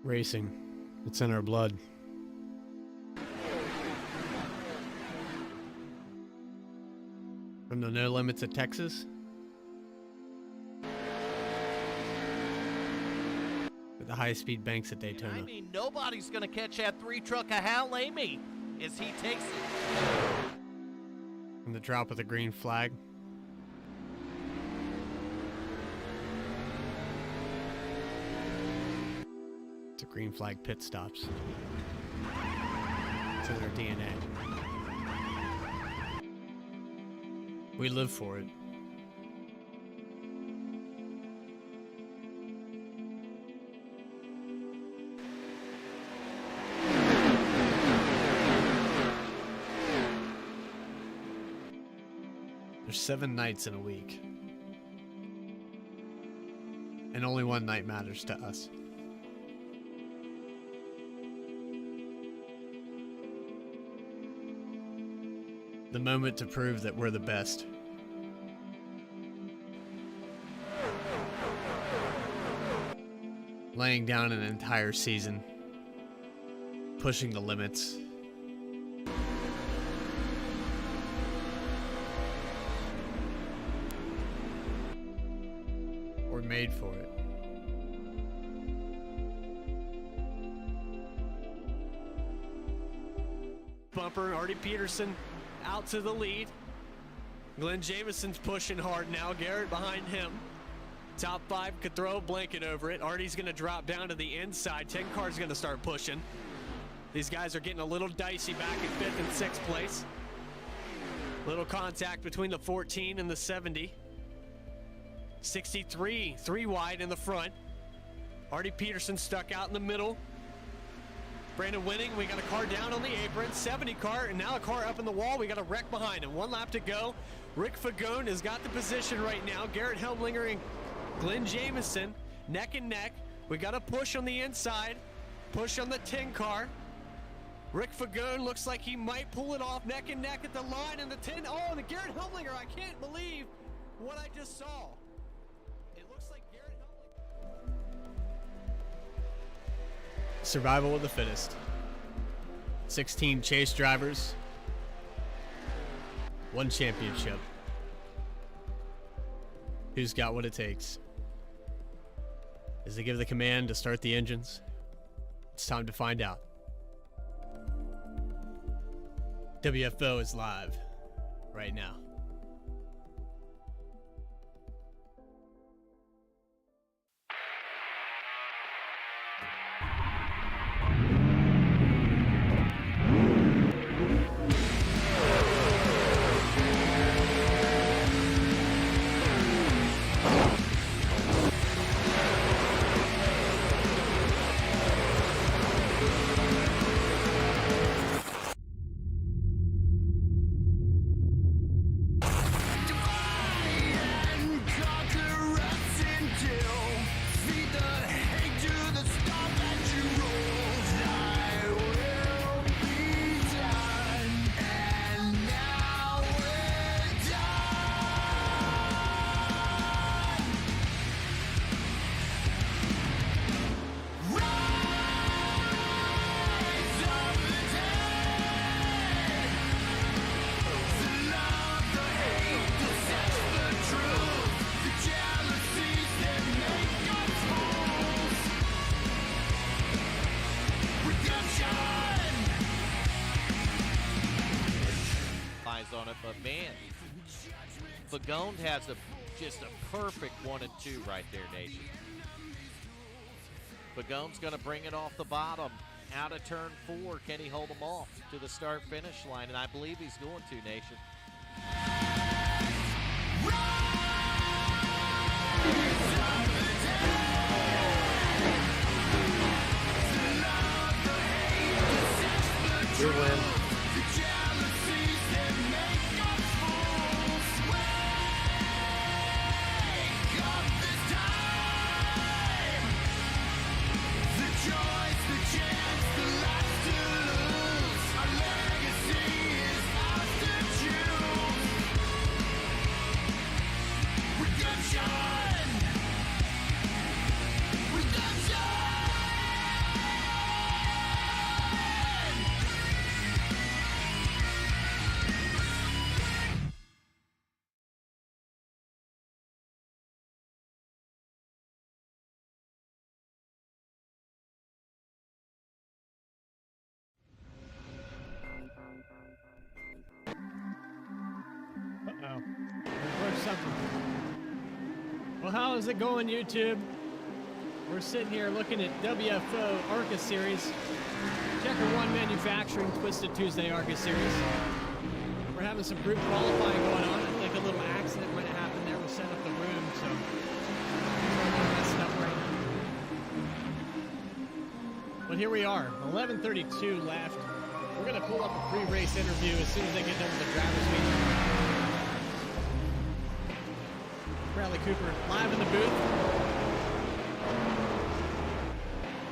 Racing. It's in our blood. From the No Limits of Texas with the high-speed banks at Daytona. I mean, nobody's going to catch that 3-truck of Hal Amy as he takes it. From the drop of the green flag. To green flag pit stops. To their DNA. We live for it. There's 7 nights in a week. And only one night matters to us. The moment to prove that we're the best. Laying down an entire season. Pushing the limits. We're made for it. Bumper, Artie Peterson out to the lead. Glenn Jamison's pushing hard now. Garrett behind him. Top 5 could throw a blanket over it. Artie's going to drop down to the inside. 10 car's going to start pushing. These guys are getting a little dicey back in 5th and 6th place. Little contact between the 14 and the 70. 63, 3 wide in the front. Artie Peterson stuck out in the middle. Brandon Winning, we got a car down on the apron, 70 car, and now a car up in the wall. We got a wreck behind him. 1 lap to go. Rick Fagone has got the position right now. Garrett Helmlinger and Glenn Jamison neck and neck. We got a push on the inside, push on the 10 car. Rick Fagone looks like he might pull it off neck and neck at the line, and the 10. Oh, and the Garrett Helmlinger, I can't believe what I just saw. It looks like Garrett Helmlinger. Survival of the fittest. 16 chase drivers. 1 championship. Who's got what it takes? As they give the command to start the engines, it's time to find out. WFO is live right now. On it, but man, Fagone has just a perfect 1 and 2 right there, Nation. Fagone's going to bring it off the bottom out of turn 4. Can he hold them off to the start finish line? And I believe he's going to, Nation. Your win. something. Well, how is it going, YouTube? We're sitting here looking at WFO Arca Series. Checkerwon Manufacturing Twisted Tuesday Arca Series. We're having some group qualifying going on. I think a little accident might have happened there. We'll set up the room, so we're messing up right now. But here we are, 11:32 left. We're gonna pull up a pre-race interview as soon as they get done with the drivers meeting. Bradley Cooper live in the booth.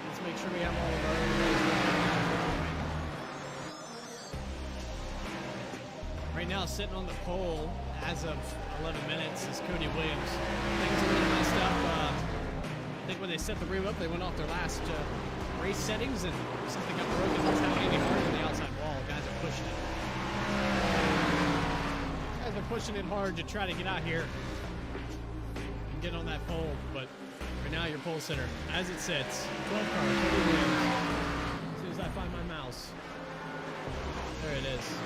Let's make sure we have all of our right now, sitting on the pole as of 11 minutes is Cody Williams. Things are a little messed up. I think when they set the room up, they went off their last race settings and something got broken. That's how Andy hard on the outside wall. Guys are pushing it. Guys are pushing it hard to try to get out here and get on that pole. But right now, your pole sitter, as it sits, 12 car, Cody Williams. As soon as I find my mouse, there it is.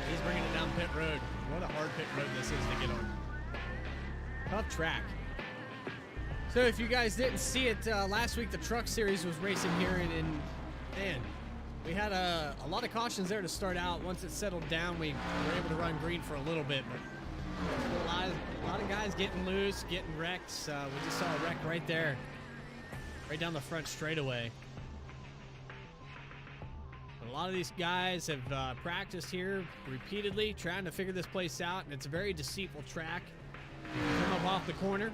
He's bringing it down pit road. What a hard pit road this is to get on. Tough track. So if you guys didn't see it, last week the truck series was racing here, and man, we had a lot of cautions there to start out. Once it settled down, we were able to run green for a little bit, but a lot of guys getting loose, getting wrecked. We just saw a wreck right there, right down the front straightaway. A lot of these guys have practiced here repeatedly, trying to figure this place out, and it's a very deceitful track. You come up off the corner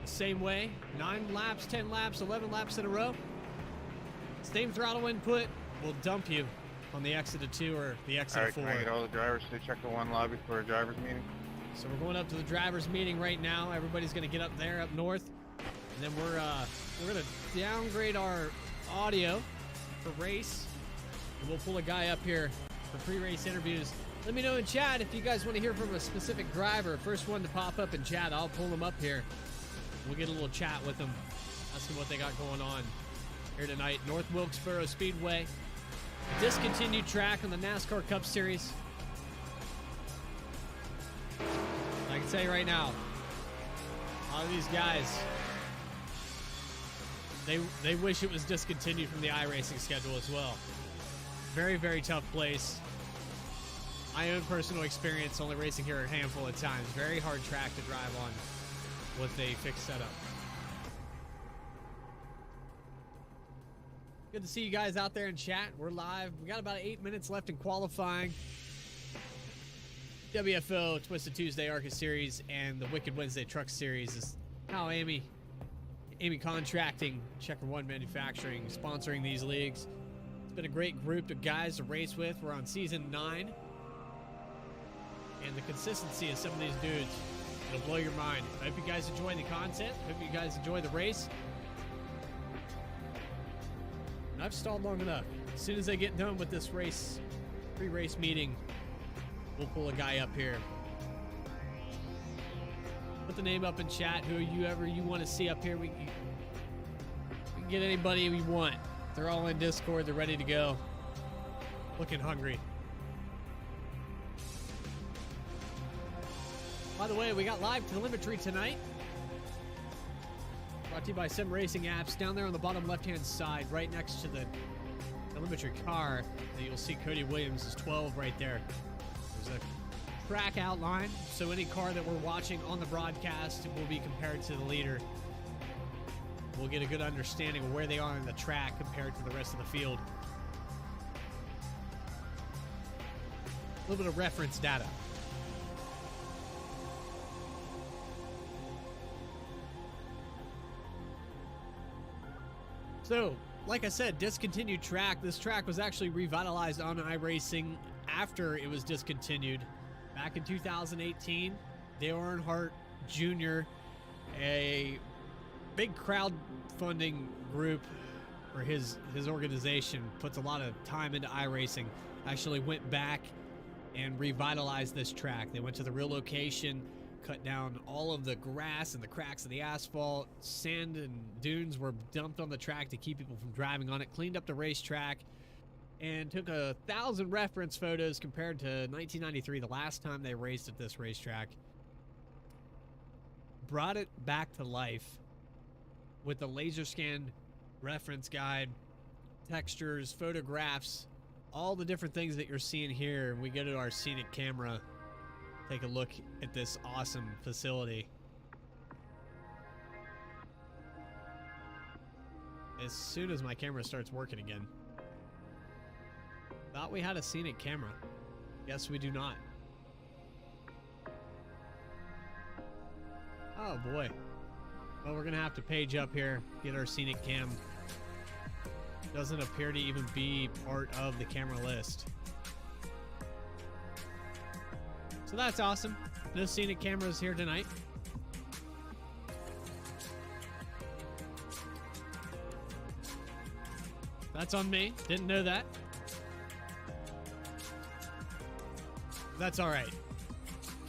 the same way, 9 laps, 10 laps, 11 laps in a row. Same throttle input will dump you on the exit of 2 or the exit of 4. Can I get all the drivers to check the one lobby for a driver's meeting? So we're going up to the drivers meeting right now. Everybody's going to get up there, up north, and then we're going to downgrade our audio for race. And we'll pull a guy up here for pre-race interviews. Let me know in chat if you guys want to hear from a specific driver. First one to pop up in chat, I'll pull them up here. We'll get a little chat with them, ask them what they got going on here tonight. North Wilkesboro Speedway, a discontinued track on the NASCAR Cup Series. I can tell you right now, a lot of these guys, they wish it was discontinued from the iRacing schedule as well. Very, very tough place. My own personal experience only racing here a handful of times. Very hard track to drive on with a fixed setup. Good to see you guys out there in chat. We're live. We got about 8 minutes left in qualifying. WFO Twisted Tuesday Arca Series and the Wicked Wednesday Truck Series is how Amy Contracting, Checkerwon Manufacturing, sponsoring these leagues. It's been a great group of guys to race with. We're on season 9. And the consistency of some of these dudes, it'll blow your mind. I hope you guys enjoy the content. I hope you guys enjoy the race. And I've stalled long enough. As soon as I get done with this race, pre-race meeting, we'll pull a guy up here. Put the name up in chat, whoever you want to see up here. We can get anybody we want. They're all in Discord. They're ready to go. Looking hungry. By the way, we got live telemetry tonight. Brought to you by Sim Racing Apps. Down there on the bottom left-hand side, right next to the telemetry car, you'll see Cody Williams is 12 right there. There's a track outline, so any car that we're watching on the broadcast will be compared to the leader. We'll get a good understanding of where they are in the track compared to the rest of the field. A little bit of reference data. So, like I said, discontinued track. This track was actually revitalized on iRacing after it was discontinued. Back in 2018, Dale Earnhardt Jr., a big crowdfunding group for his organization, puts a lot of time into iRacing, actually went back and revitalized this track. They went to the real location, cut down all of the grass and the cracks of the asphalt. Sand and dunes were dumped on the track to keep people from driving on it, cleaned up the racetrack, and took 1,000 reference photos compared to 1993, the last time they raced at this racetrack. Brought it back to life with the laser scan reference guide, textures, photographs, all the different things that you're seeing here. We go to our scenic camera, take a look at this awesome facility. As soon as my camera starts working again. Thought we had a scenic camera. Guess we do not. Oh boy. Well, we're gonna have to page up here, get our scenic cam. Doesn't appear to even be part of the camera list. So that's awesome. No scenic cameras here tonight. That's on me. Didn't know that. That's all right.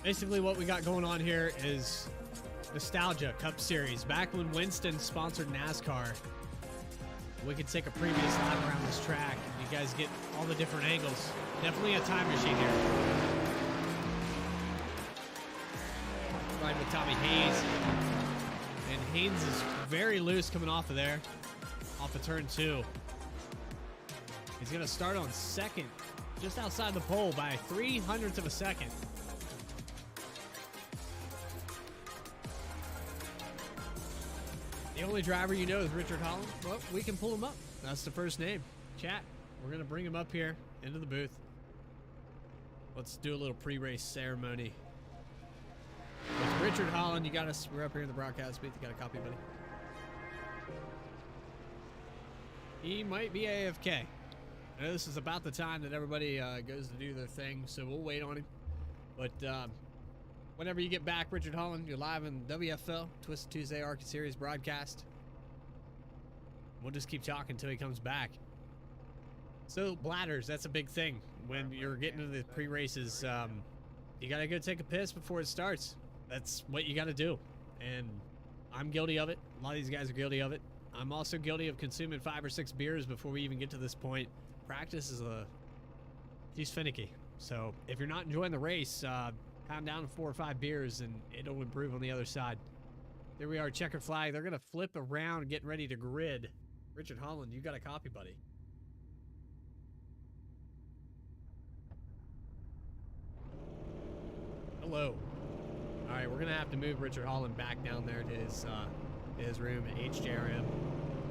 Basically what we got going on here is Nostalgia Cup Series. Back when Winston sponsored NASCAR, we could take a previous lap around this track. You guys get all the different angles. Definitely a time machine here. Riding with Tommy Hayes. And Haynes is very loose coming off of there. Off of turn 2. He's going to start on second, just outside the pole by 0.03 of a second. The only driver you know is Richard Holland. Well, we can pull him up. That's the first name. Chat, we're going to bring him up here into the booth. Let's do a little pre-race ceremony. With Richard Holland, you got us. We're up here in the broadcast booth. You got a copy, buddy? He might be AFK. I know this is about the time that everybody goes to do their thing, so we'll wait on him. But whenever you get back, Richard Holland, you're live in WFO, Twisted Tuesday Arca Series broadcast. We'll just keep talking until he comes back. So, bladders, that's a big thing. When you're getting into the pre-races, you got to go take a piss before it starts. That's what you got to do. And I'm guilty of it. A lot of these guys are guilty of it. I'm also guilty of consuming 5 or 6 beers before we even get to this point. Practice is she's finicky. So if you're not enjoying the race, pound down 4 or 5 beers and it'll improve on the other side. There we are, checker flag. They're going to flip around, getting ready to grid. Richard Holland, you got a copy, buddy. Hello. All right, we're going to have to move Richard Holland back down there to his room at HJRM.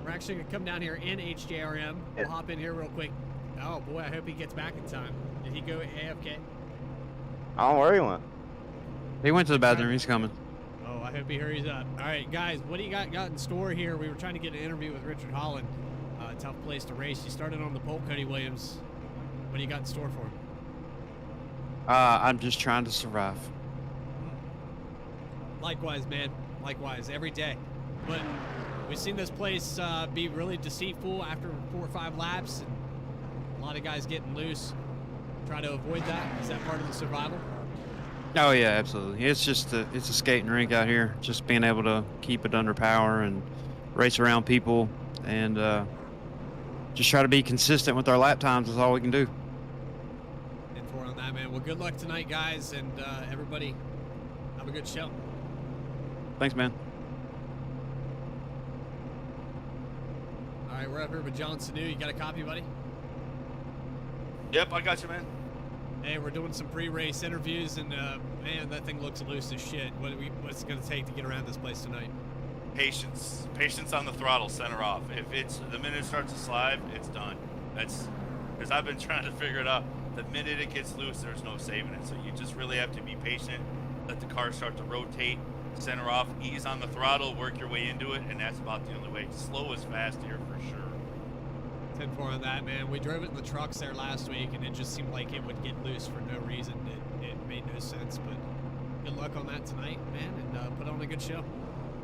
We're actually going to come down here in HJRM. We'll hop in here real quick. Oh, boy, I hope he gets back in time. Did he go AFK? I don't know where he went. He went to the bathroom. He's coming. Oh, I hope he hurries up. All right, guys, what do you got in store here? We were trying to get an interview with Richard Holland. Tough place to race. You started on the pole, Cody Williams. What do you got in store for him? I'm just trying to survive. Likewise, man. Likewise, every day. But we've seen this place be really deceitful after 4 or 5 laps, and a lot of guys getting loose. Try to avoid that. Is that part of the survival? Oh yeah, absolutely. It's just it's a skating rink out here. Just being able to keep it under power and race around people, and just try to be consistent with our lap times is all we can do. And for on that, man. Well, good luck tonight, guys, and everybody have a good show. Thanks, man. All right, we're up here with John Sanu. You got a copy, buddy? Yep, I got you, man. Hey, we're doing some pre-race interviews, and man, that thing looks loose as shit. What's it gonna take to get around this place tonight? Patience on the throttle, center off. If it's the minute it starts to slide, it's done. That's because I've been trying to figure it out. The minute it gets loose, there's no saving it. So you just really have to be patient. Let the car start to rotate, center off, ease on the throttle, work your way into it, and that's about the only way. Slow is fast here for sure. 10-4 on that, man. We drove it in the trucks there last week, and it just seemed like it would get loose for no reason. It made no sense, but good luck on that tonight, man, and put on a good show.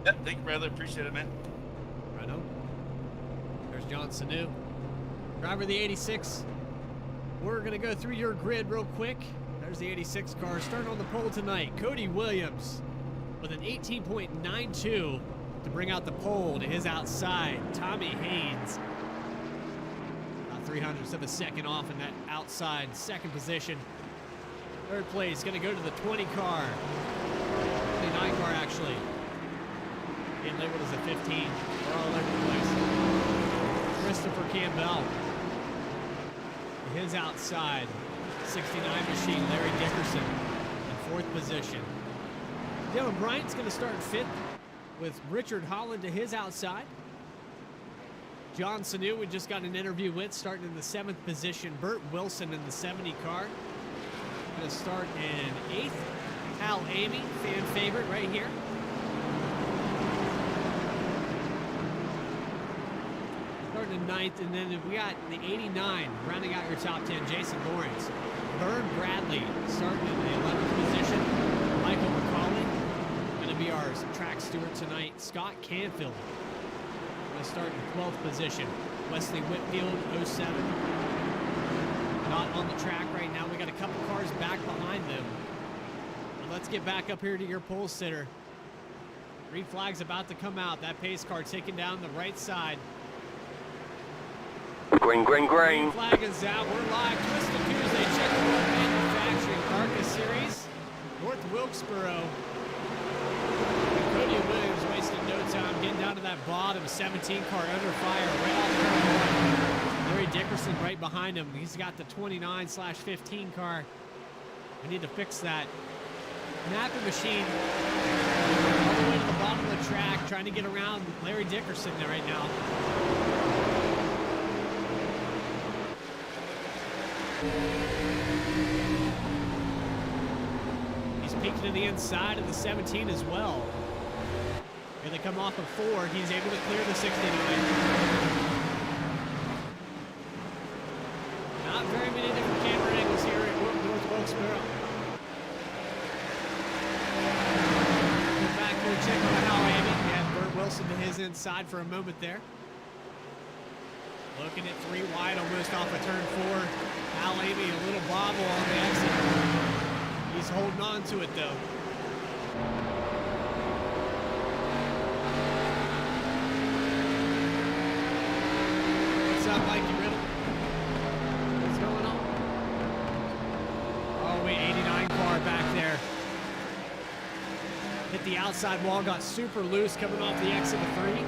Yep, thank you, Bradley. Appreciate it, man. Right on. There's John Sanu, driver of the 86. We're going to go through your grid real quick. There's the 86 car starting on the pole tonight. Cody Williams with an 18.92 to bring out the pole to his outside. Tommy Haynes. 3 0.3 of a second off in that outside second position. Third place going to go to the 20 car. 29 car, actually. Getting labeled as a 15. We're all over the place. Christopher Campbell. His outside. 69 machine, Larry Dickerson in fourth position. Dylan Bryant's going to start fifth with Richard Holland to his outside. John Sanu, we just got an interview with, starting in the 7th position. Burt Wilson in the 70 car. Going to start in 8th. Hal Amy, fan favorite right here. Starting in 9th, and then we got the 89, rounding out your top 10, Jason Lawrence. Vern Bradley starting in the 11th position. Michael McCauley going to be our track steward tonight. Scott Canfield going to start in 12th position. Wesley Whitfield, 07. Not on the track right now. We got a couple cars back behind them. But let's get back up here to your pole sitter. Green flag's about to come out. That pace car taking down the right side. Green, green, green. Green flag is out. We're live. Twisted Tuesday, Checkerwon Manufacturing Arca Series, North Wilkesboro. Cody Williams wasting no time getting down to that bottom 17 car under fire right off turn 1. Larry Dickerson right behind him. He's got the 29/15 car. We need to fix that. Napping machine all the way to the bottom of the track, trying to get around Larry Dickerson there right now. He's peeking to the inside of the 17 as well. Here they come off of 4. He's able to clear the 69. Not very many different camera angles here at North Wilkesboro. Go back here, check on Hal Amy. We had Burt Wilson to his inside for a moment there. Looking at 3 wide, almost off of turn 4. Hal Amy, a little bobble on the exit. He's holding on to it, though. What's up, Mikey Riddle? What's going on? Oh, wait, 89 car back there. Hit the outside wall, got super loose coming off the exit of 3.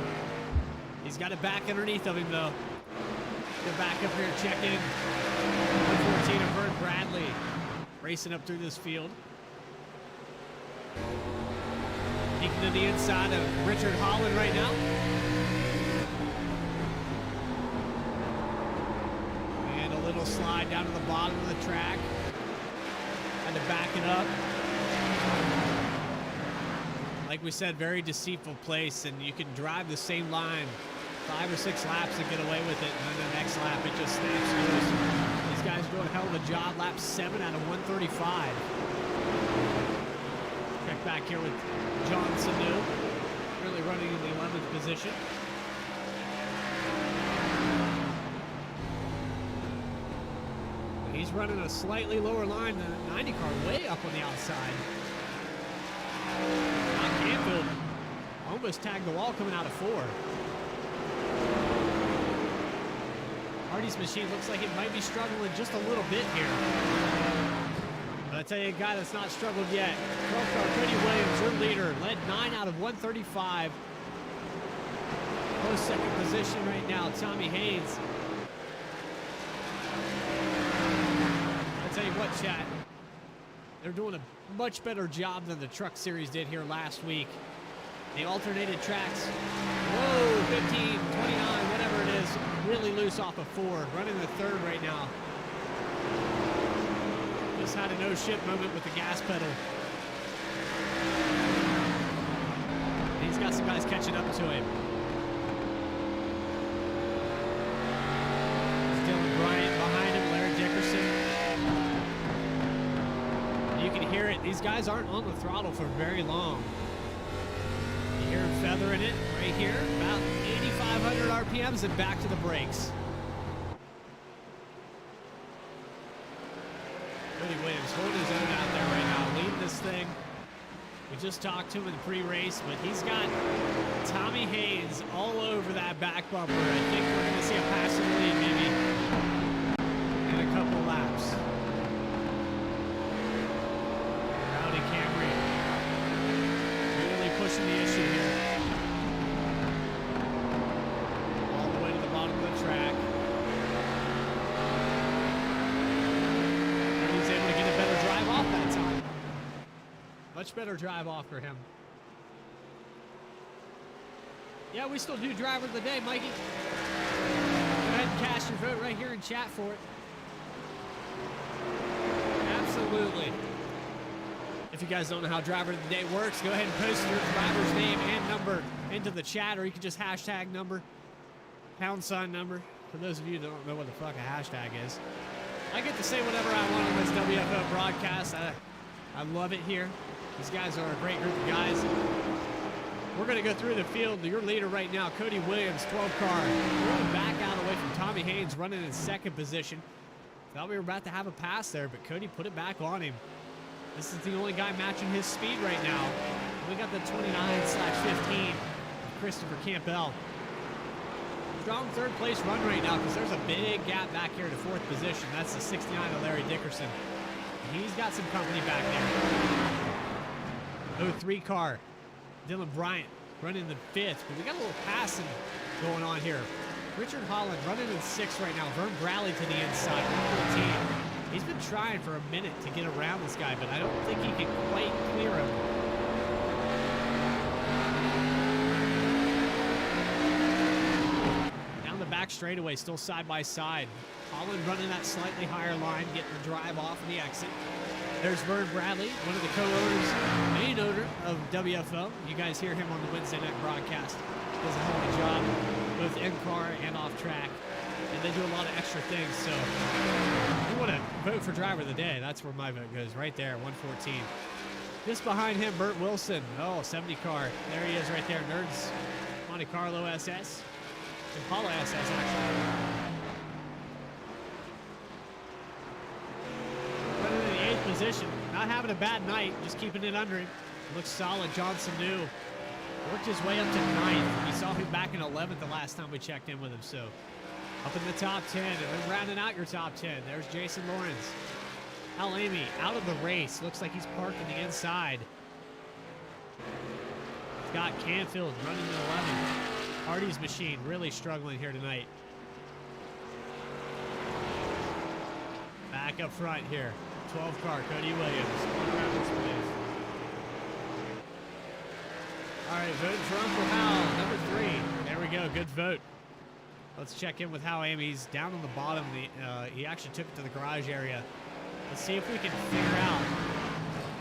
He's got it back underneath of him, though. Get back up here and check in. 114 of Vern Bradley racing up through this field. Peeking to the inside of Richard Holland right now. And a little slide down to the bottom of the track. Had to back it up. Like we said, very deceitful place, and you can drive the same line 5 or 6 laps and get away with it, and then the next lap it just snaps loose. These guys doing a hell of a job. Lap 7 out of 135. Check back here with John Sanu, really running in the 11th position. He's running a slightly lower line than the 90 car, way up on the outside. Canfield almost tagged the wall coming out of 4. Hardy's machine looks like it might be struggling just a little bit here. But I tell you, a guy that's not struggled yet. 12th car, Cody Williams, your leader, led 9 out of 135. Close second position right now, Tommy Haynes. I tell you what, chat, they're doing a much better job than the Truck Series did here last week. They alternated tracks. Whoa, 15, 29, whatever it is. Really loose off of 4. Running the 3rd right now. Just had a no-shit moment with the gas pedal. He's got some guys catching up to him. Dylan Bryant behind him, Larry Dickerson. You can hear it. These guys aren't on the throttle for very long. You hear him feathering it right here, about 8,500 RPMs, and back to the brakes. Cody Williams holding his own out there right now, leading this thing. We just talked to him in the pre-race, but he's got Tommy Haynes all over that back bumper. I think we're going to see a passing lead, maybe. Much better drive off for him. Yeah, we still do driver of the day, Mikey. Go ahead and cast your vote right here in chat for it. Absolutely. If you guys don't know how driver of the day works, go ahead and post your driver's name and number into the chat, or you can just hashtag number, # number. For those of you who don't know what the fuck a hashtag is, I get to say whatever I want on this WFO broadcast. I love it here. These guys are a great group of guys. We're going to go through the field. Your leader right now, Cody Williams, 12 car, rolling back out away from Tommy Haynes, running in second position. Thought we were about to have a pass there, but Cody put it back on him. This is the only guy matching his speed right now. We got the 29/15, Christopher Campbell. Strong third place run right now because there's a big gap back here to fourth position. That's the 69 of Larry Dickerson. He's got some company back there. 03 car, Dylan Bryant running the fifth, but we got a little passing going on here. Richard Holland running in sixth right now. Vern Bradley to the inside, 114. He's been trying for a minute to get around this guy, but I don't think he can quite clear him. Down the back straightaway, still side by side. Holland running that slightly higher line, getting the drive off of the exit. There's Vern Bradley, one of the co-owners, main owner of WFO. You guys hear him on the Wednesday night broadcast. Does a hell of a job, both in-car and off-track. And they do a lot of extra things, so if you want to vote for driver of the day, that's where my vote goes, right there, 114. Just behind him, Burt Wilson. Oh, 70 car. There he is right there, Nerds. Monte Carlo SS. Impala SS, actually. Running in the 8th position. Not having a bad night, just keeping it under him. Looks solid. Johnson New worked his way up to 9th. We saw him back in 11th the last time we checked in with him, so up in the top 10, and then rounding out your top 10. There's Jason Lawrence. Al Amy out of the race. Looks like he's parked on the inside. Scott Canfield running in 11th. Hardy's machine really struggling here tonight. Back up front here. 12 car, Cody Williams. All right, voting for Uncle Hal, number 3. There we go, good vote. Let's check in with Hal Amy. He's down on the bottom. He actually took it to the garage area. Let's see if we can figure out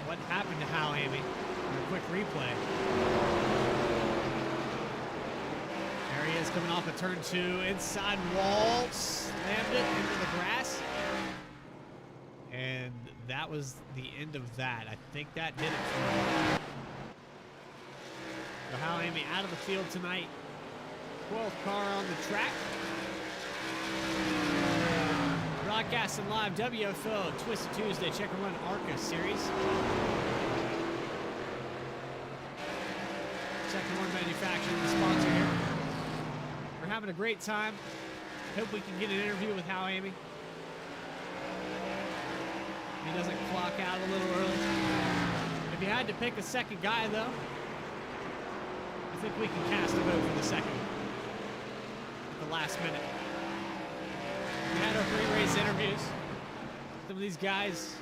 what happened to Hal Amy in a quick replay. There he is coming off of turn 2. Inside wall. Slammed it into the grass. And that was the end of that. I think that did it for him. So Hal Amy out of the field tonight. 12th car on the track. Broadcasting live WFO Twisted Tuesday Checkerwon Arca series. Checkerwon Manufacturing, the sponsor here. We're having a great time. Hope we can get an interview with Hal Amy. He doesn't clock out a little early. If you had to pick a second guy, though, I think we can cast a vote for the second. At the last minute. We had our pre-race interviews. Some of these guys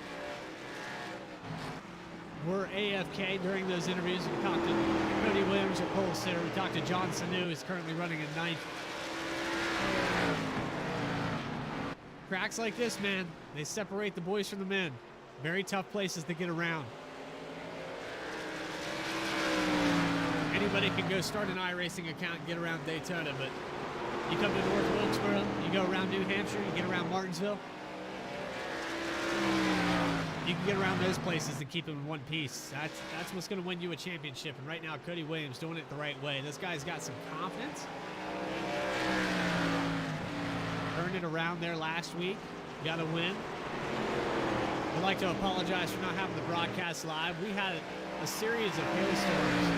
were AFK during those interviews. We talked to Cody Williams, our pole sitter. We talked to John Sanu, who's currently running in 9th. Cracks like this, man, they separate the boys from the men. Very tough places to get around. Anybody can go start an iRacing account and get around Daytona, but you come to North Wilkesboro, you go around New Hampshire, you get around Martinsville. You can get around those places and keep them in one piece. That's what's going to win you a championship. And right now, Cody Williams doing it the right way. This guy's got some confidence. Turned it around there last week. Got a win. I'd like to apologize for not having the broadcast live. We had a series of hailstorms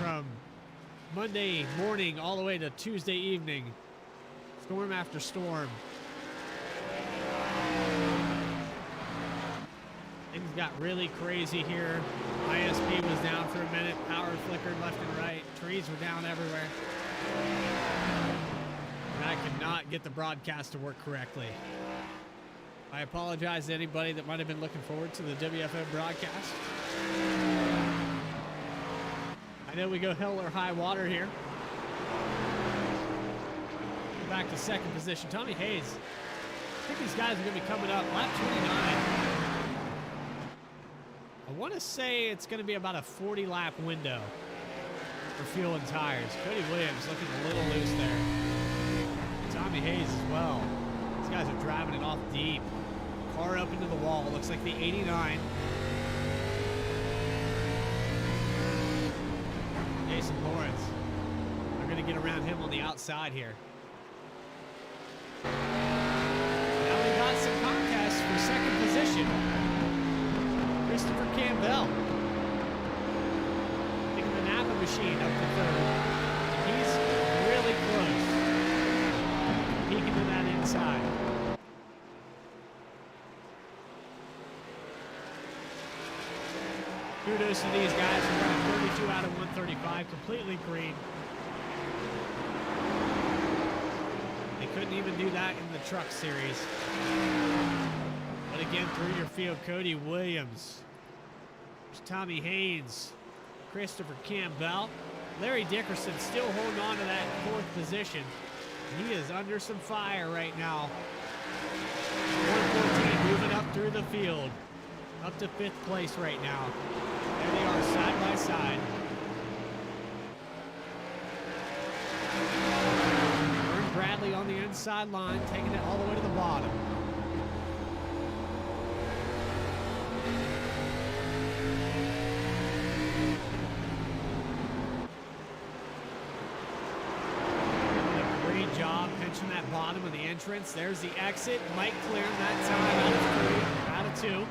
from Monday morning all the way to Tuesday evening. Storm after storm. Things got really crazy here. ISP was down for a minute. Power flickered left and right. Trees were down everywhere. And I could not get the broadcast to work correctly. I apologize to anybody that might have been looking forward to the WFO broadcast. I know we go hell or high water here. Back to second position. Tommy Hayes. I think these guys are going to be coming up. Lap 29. I want to say it's going to be about a 40-lap window for fuel and tires. Cody Williams looking a little loose there. Tommy Hayes as well. These guys are driving it off deep. Car up into the wall. Looks like the 89. Jason Lawrence. They're going to get around him on the outside here. Now we got some contests for second position. Christopher Campbell taking the Napa machine up to third. He's really close. Peeking to that inside. Kudos to these guys who run 32 out of 135, completely green. They couldn't even do that in the truck series. But again, through your field, Cody Williams. There's Tommy Haynes, Christopher Campbell. Larry Dickerson still holding on to that fourth position. He is under some fire right now. 114 moving up through the field. Up to fifth place right now. There they are side by side. Vern Bradley on the inside line, taking it all the way to the bottom. Great job pinching that bottom of the entrance. There's the exit. Mike clearing that time out of 2.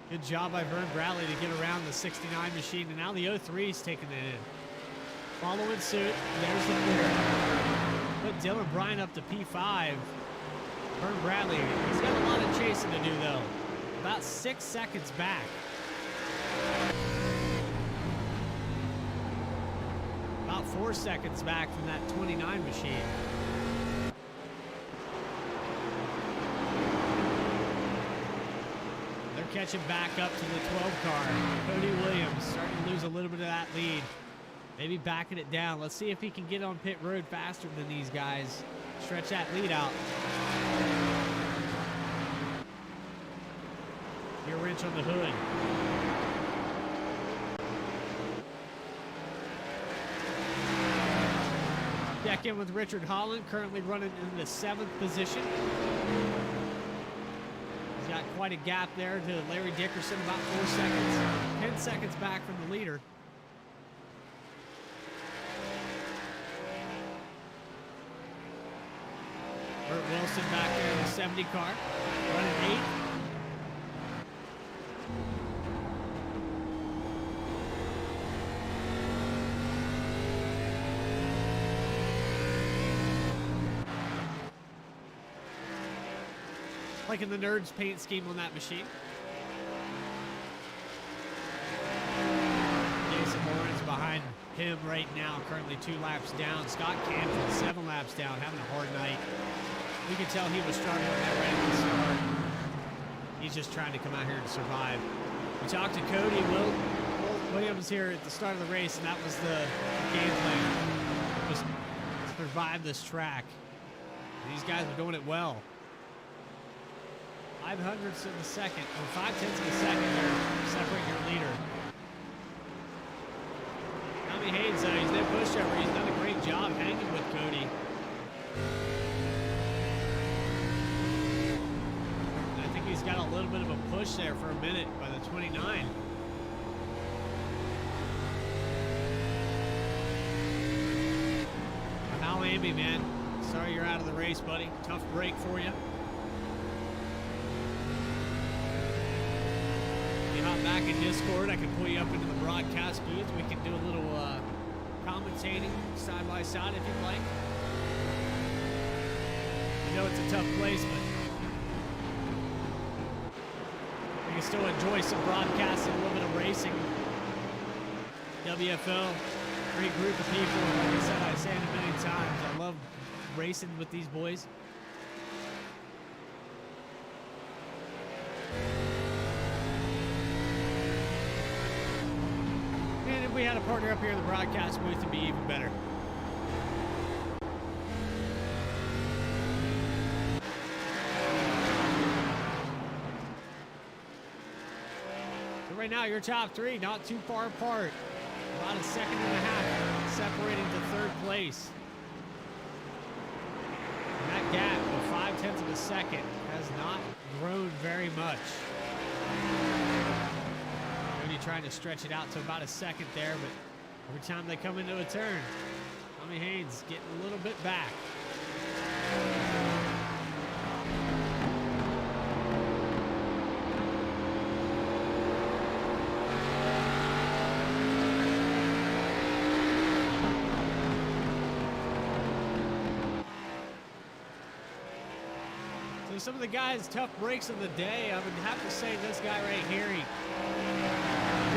Good job by Vern Bradley to get around the 69 machine, and now the 03 is taking it in. Following suit, there's the clear. Put Dylan Bryan up to P5. Vern Bradley, he's got a lot of chasing to do though. About 6 seconds back. About 4 seconds back from that 29 machine. Catching back up to the 12 car. Cody Williams starting to lose a little bit of that lead. Maybe backing it down. Let's see if he can get on pit road faster than these guys. Stretch that lead out. Gear wrench on the hood. Back in with Richard Holland, currently running in the 7th position. Got quite a gap there to Larry Dickerson, about 4 seconds. 10 seconds back from the leader. Burt Wilson back there in the 70 car, running 8th. Liking the Nerds paint scheme on that machine. Jason Lawrence behind him right now, currently 2 laps down. Scott Canfield 7 laps down, having a hard night. We can tell he was struggling there right at the start. He's just trying to come out here and survive. We talked to Cody Williams here at the start of the race, and that was the game plan. Was to survive this track. These guys are doing it well. 500ths of a second, or 5/10 of a second here, separate your leader. Tommy Haynes, he's no pushover. He's done a great job hanging with Cody. And I think he's got a little bit of a push there for a minute by the 29. Hal Amby, man, sorry you're out of the race, buddy. Tough break for you. Hop back in Discord. I can pull you up into the broadcast booth. We can do a little commentating side by side if you'd like. I know it's a tough place, but we can still enjoy some broadcasting, a little bit of racing. WFO, great group of people. Like I said, I say it a million times. I love racing with these boys. If we had a partner up here in the broadcast booth, it'd be even better. So right now, your top three, not too far apart. About a second and a half separating to third place. And that gap of 0.5 of a second has not grown very much. Cody trying to stretch it out to about a second there, but every time they come into a turn, Tommy Haynes getting a little bit back. So some of the guys' tough breaks of the day, I would have to say this guy right here, he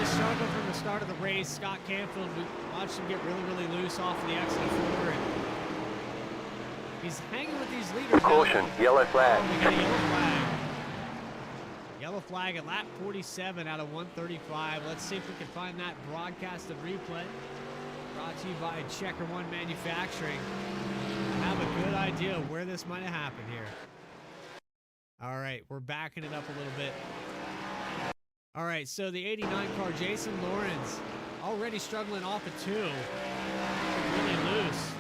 just struggled from the start of the race. Scott Canfield, we watched him get really, really loose off of the exit of 4, and he's hanging with these leaders. Caution, yellow flag. We got a yellow flag. Yellow flag at lap 47 out of 135. Let's see if we can find that broadcasted replay. Brought to you by Checkerwon Manufacturing. I have a good idea of where this might have happened here. All right, we're backing it up a little bit. All right, so the 89 car, Jason Lawrence, already struggling off of 2. Really loose.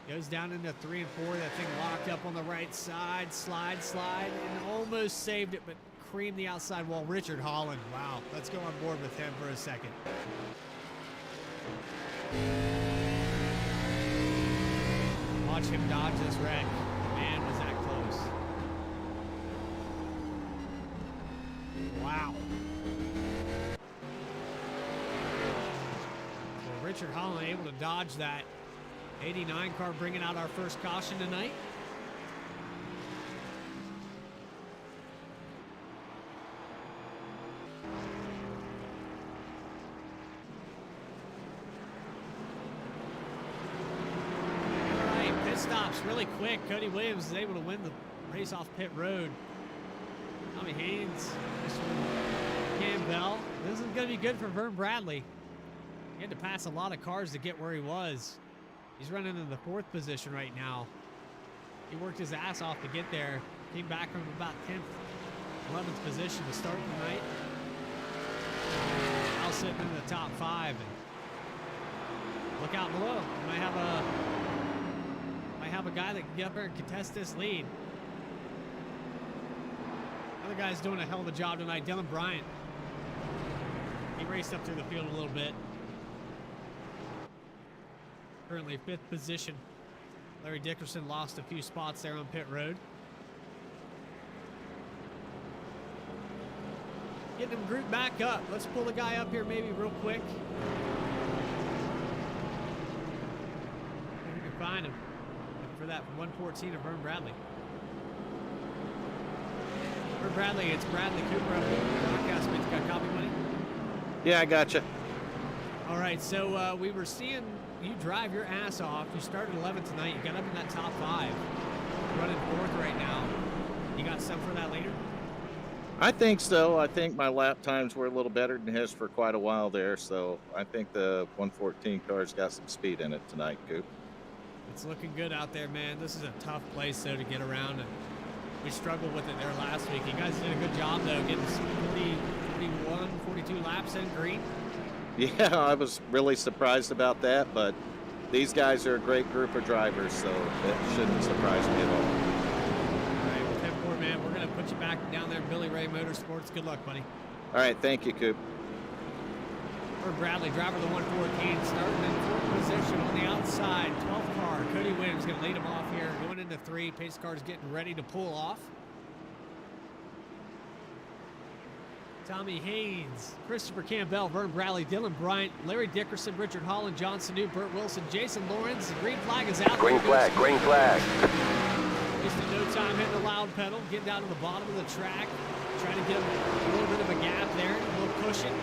Goes down into 3 and 4. That thing locked up on the right side. Slide, and almost saved it, but creamed the outside wall. Richard Holland, wow. Let's go on board with him for a second. Watch him dodge this wreck. Man, was that close. Wow. So Richard Holland able to dodge that 89 car, bringing out our first caution tonight. All right, pit stops really quick. Cody Williams is able to win the race off pit road. Tommy Haynes, Mr. Campbell. This is going to be good for Vern Bradley. He had to pass a lot of cars to get where he was. He's running in the 4th position right now. He worked his ass off to get there. Came back from about 10th, 11th position to start the night. Now sitting in the top 5. And look out below. We might have a guy that can get up there and contest this lead. Other guy's doing a hell of a job tonight, Dylan Bryant. He raced up through the field a little bit. Currently 5th position. Larry Dickerson lost a few spots there on pit road. Getting him grouped back up. Let's pull the guy up here maybe real quick. If we can find him. Looking for that 114 of Vern Bradley. Vern Bradley, it's Bradley Cooper up here. Broadcast mate's got copy money. Yeah, I gotcha. All right, so we were seeing you drive your ass off. You started 11th tonight. You got up in that top 5. Running 4th right now. You got some for that later? I think so. I think my lap times were a little better than his for quite a while there, so I think the 114 car's got some speed in it tonight, Coop. It's looking good out there, man. This is a tough place, though, to get around, and we struggled with it there last week. You guys did a good job, though, getting 40, 41, 42 laps in green. Yeah, I was really surprised about that, but these guys are a great group of drivers, so it shouldn't surprise me at all. All right, well, 10-4, man, we're going to put you back down there in Billy Ray Motorsports. Good luck, buddy. All right, thank you, Coop. Vern Bradley, driver of the 114, starting in 4th position on the outside. 12th car, Cody Williams going to lead him off here. Going into 3, pace car's getting ready to pull off. Tommy Haynes, Christopher Campbell, Vern Bradley, Dylan Bryant, Larry Dickerson, Richard Holland, John Sanu, Burt Wilson, Jason Lawrence. The green flag is out. Green flag, green flag. Wasting no time hitting the loud pedal, getting down to the bottom of the track, trying to get a little bit of a gap there, a little cushion.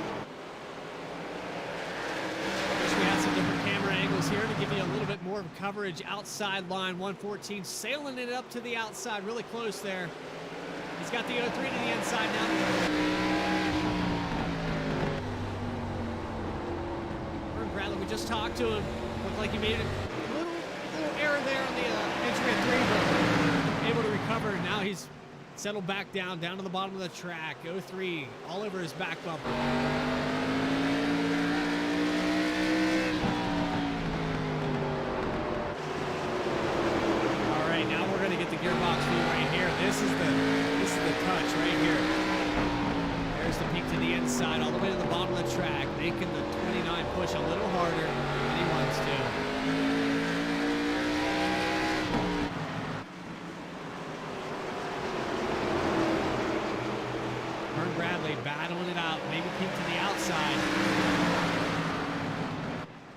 Wish we had some different camera angles here to give you a little bit more coverage. Outside line 114, sailing it up to the outside, really close there. He's got the 03 to the inside now. Vern Bradley. We just talked to him. Looked like he made a little error there on the entry at 3, but able to recover. Now he's settled back down to the bottom of the track. 03 all over his back bumper. All right, now we're going to get the gearbox view right here. This is the touch right here. There's the peak to the inside, all the way to the bottom of the track, making the 29 push a little harder than he wants to. Vern Bradley battling it out, maybe peek to the outside.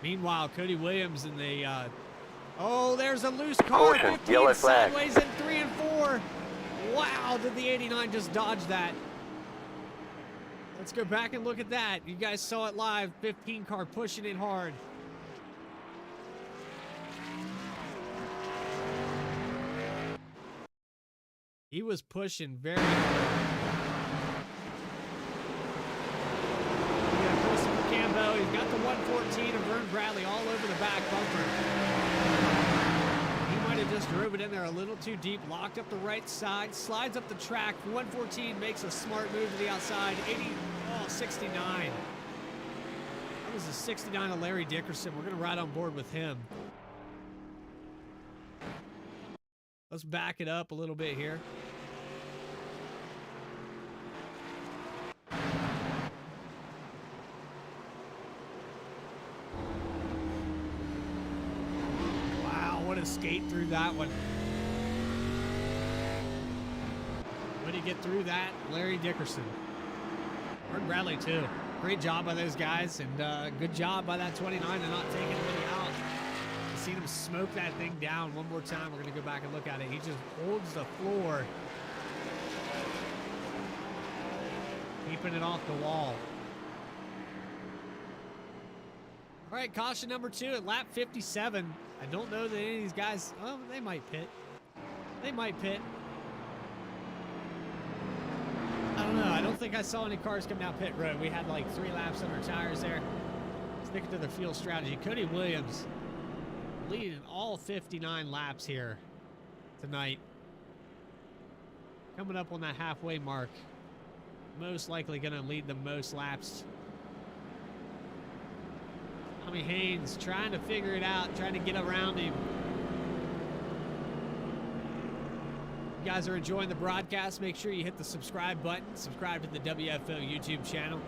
Meanwhile, Cody Williams in the, oh, there's a loose car. Caution, 15 yellow flag. sideways in 3 and 4. Wow, did the 89 just dodge that? Let's go back and look at that. You guys saw it live. 15 car pushing it hard. He was pushing very hard. We got Christopher Cambo. He's got the 114 of Vern Bradley all over the back bumper. He might have just drove it in there a little too deep, locked up the right side, slides up the track. 114 makes a smart move to the outside. 69. That was a 69 of Larry Dickerson. We're going to ride on board with him. Let's back it up a little bit here. Wow, what a skate through that one. When you get through that, Larry Dickerson. Vern Bradley too. Great job by those guys, and good job by that 29 to not take anybody out. I've seen him smoke that thing down one more time. We're going to go back and look at it. He just holds the floor, keeping it off the wall. All right, caution number 2 at lap 57. I don't know that any of these guys, oh, they might pit. They might pit. I don't know. I don't think I saw any cars come down pit road. We had like 3 laps on our tires there. Sticking to their fuel strategy. Cody Williams leading all 59 laps here tonight. Coming up on that halfway mark. Most likely going to lead the most laps. Tommy Haynes trying to figure it out, trying to get around him. You guys are enjoying the broadcast, make sure you hit the subscribe button. Subscribe to the WFO YouTube channel.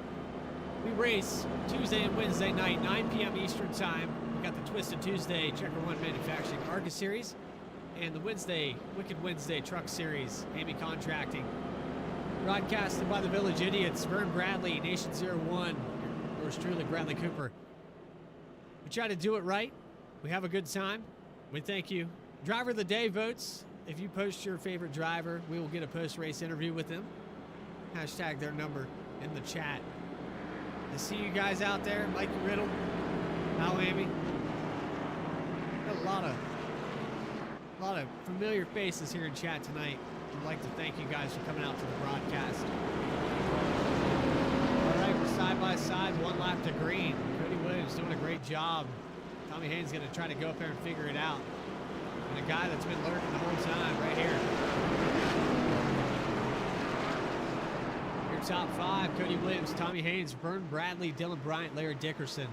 We race Tuesday and Wednesday night, 9 p.m. Eastern Time. We got the Twisted Tuesday Checkerwon Manufacturing Arca Series and the Wicked Wednesday Truck Series, Amy Contracting. Broadcasted by the Village Idiots, Vern Bradley, Nation 01, yours truly, Bradley Cooper. We try to do it right. We have a good time. We thank you. Driver of the Day votes. If you post your favorite driver, we will get a post-race interview with them. Hashtag their number in the chat. I see you guys out there. Mikey Riddle, Al Amy. Got a lot of familiar faces here in chat tonight. I'd like to thank you guys for coming out to the broadcast. All right, we're side by side, 1 lap to green. Cody Williams doing a great job. Tommy Haynes going to try to go up there and figure it out. And a guy that's been lurking the whole time right here. Your top 5, Cody Williams, Tommy Haynes, Vern Bradley, Dylan Bryant, Larry Dickerson.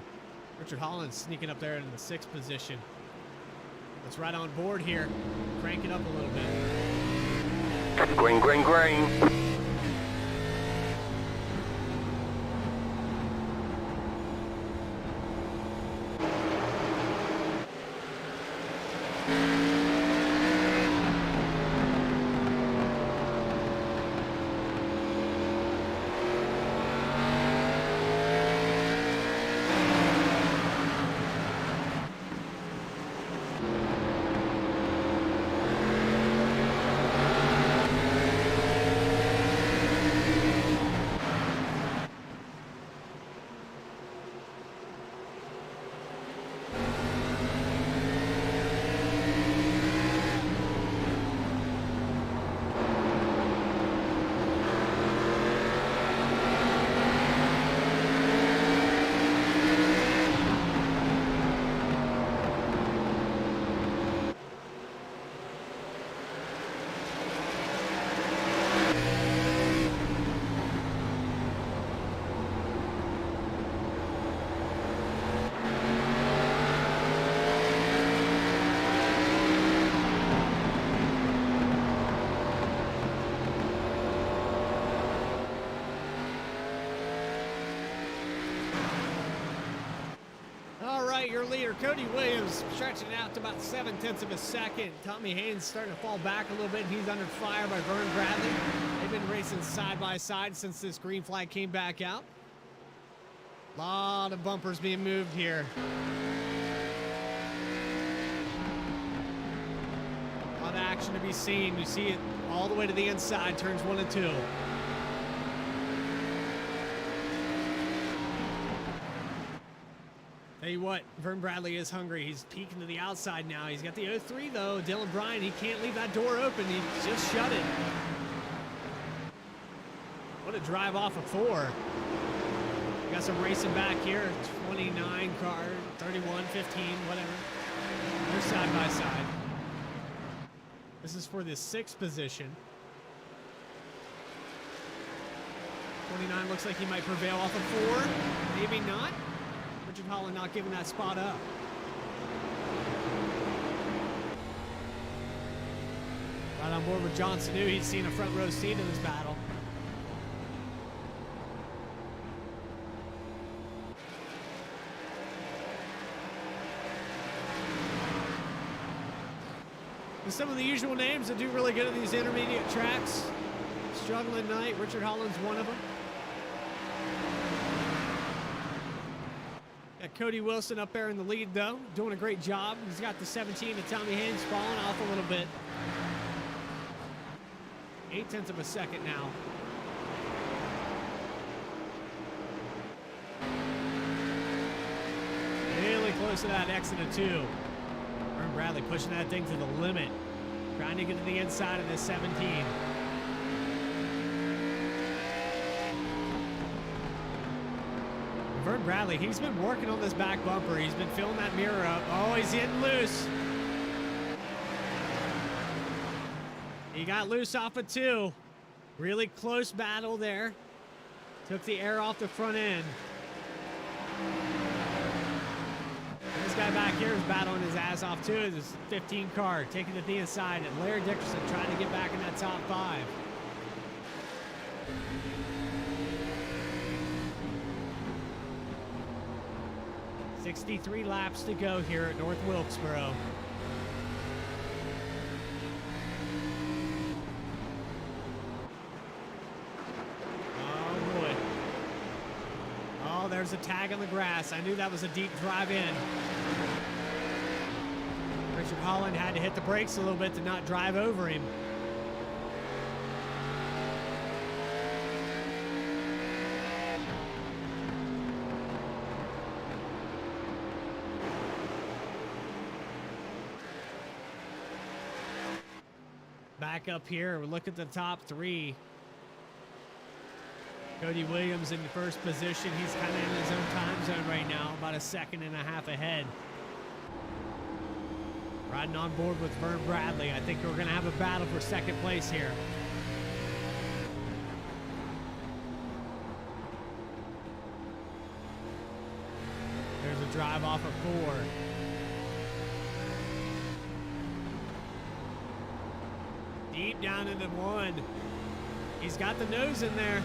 Richard Holland sneaking up there in the 6th position. Let's ride on board here. Crank it up a little bit. Green, green, green. White, your leader. Cody Williams stretching it out to about 7/10 of a second. Tommy Haynes starting to fall back a little bit. He's under fire by Vern Bradley. They've been racing side by side since this green flag came back out. A lot of bumpers being moved here. A lot of action to be seen. You see it all the way to the inside, turns 1 and 2. Tell you what, Vern Bradley is hungry. He's peeking to the outside now. He's got the 0-3 though. Dylan Bryan, he can't leave that door open. He just shut it. What a drive off of 4. Got some racing back here. 29 car, 31, 15, whatever. They're side by side. This is for the 6th position. 29 looks like he might prevail off of 4. Maybe not. Richard Holland not giving that spot up. Right on board with Johnson, knew he'd seen a front row seat in this battle. And some of the usual names that do really good at these intermediate tracks. Struggling Knight, Richard Holland's one of them. Got Cody Wilson up there in the lead, though, doing a great job. He's got the 17 to Tommy Haynes falling off a little bit. 0.8 of a second now. Really close to that exit of 2. Vern Bradley pushing that thing to the limit. Trying to get to the inside of this 17. Vern Bradley, he's been working on this back bumper. He's been filling that mirror up. Oh, he's getting loose. He got loose off of 2. Really close battle there. Took the air off the front end. This guy back here is battling his ass off too. This 15 car taking it to the inside, and Larry Dickerson trying to get back in that top 5. $63 laps to go here at North Wilkesboro. Oh boy. Oh, there's a tag on the grass. I knew that was a deep drive in. Richard Holland had to hit the brakes a little bit to not drive over him. Back up here, we look at the top 3. Cody Williams in the first position. He's kind of in his own time zone right now, about 1.5 seconds ahead. Riding on board with Vern Bradley. I think we're going to have a battle for 2nd place here. There's a drive off of 4. Deep down into 1. He's got the nose in there.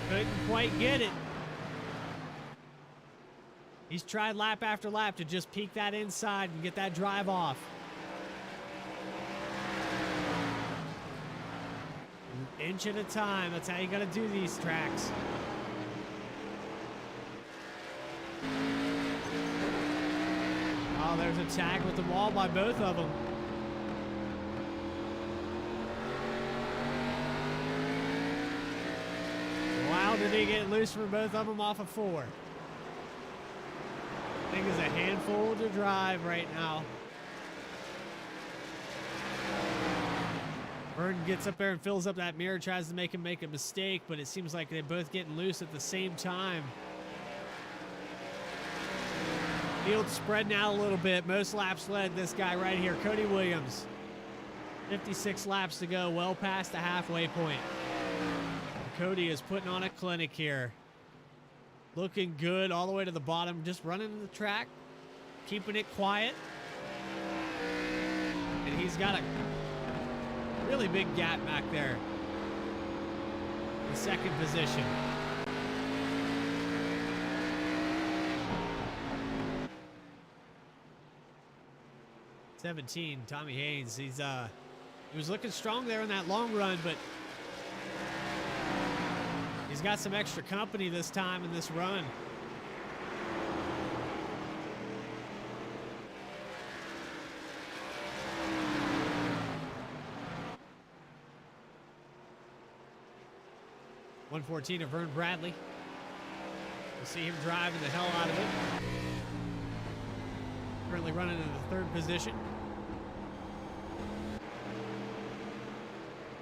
Couldn't quite get it. He's tried lap after lap to just peek that inside and get that drive off. An inch at a time. That's how you got to do these tracks. Oh, there's a tag with the wall by both of them. Wow, did he get loose for both of them off of 4? I think it's a handful to drive right now. Vern gets up there and fills up that mirror, tries to make him make a mistake, but it seems like they're both getting loose at the same time. Field spreading out a little bit. Most laps led this guy right here, Cody Williams. 56 laps to go, well past the halfway point. Cody is putting on a clinic here. Looking good all the way to the bottom, just running the track, keeping it quiet. And he's got a really big gap back there in 2nd position. 17, Tommy Haynes. He was looking strong there in that long run, but he's got some extra company this time in this run. .114 of Vern Bradley. We'll see him driving the hell out of it. Currently running in the 3rd position.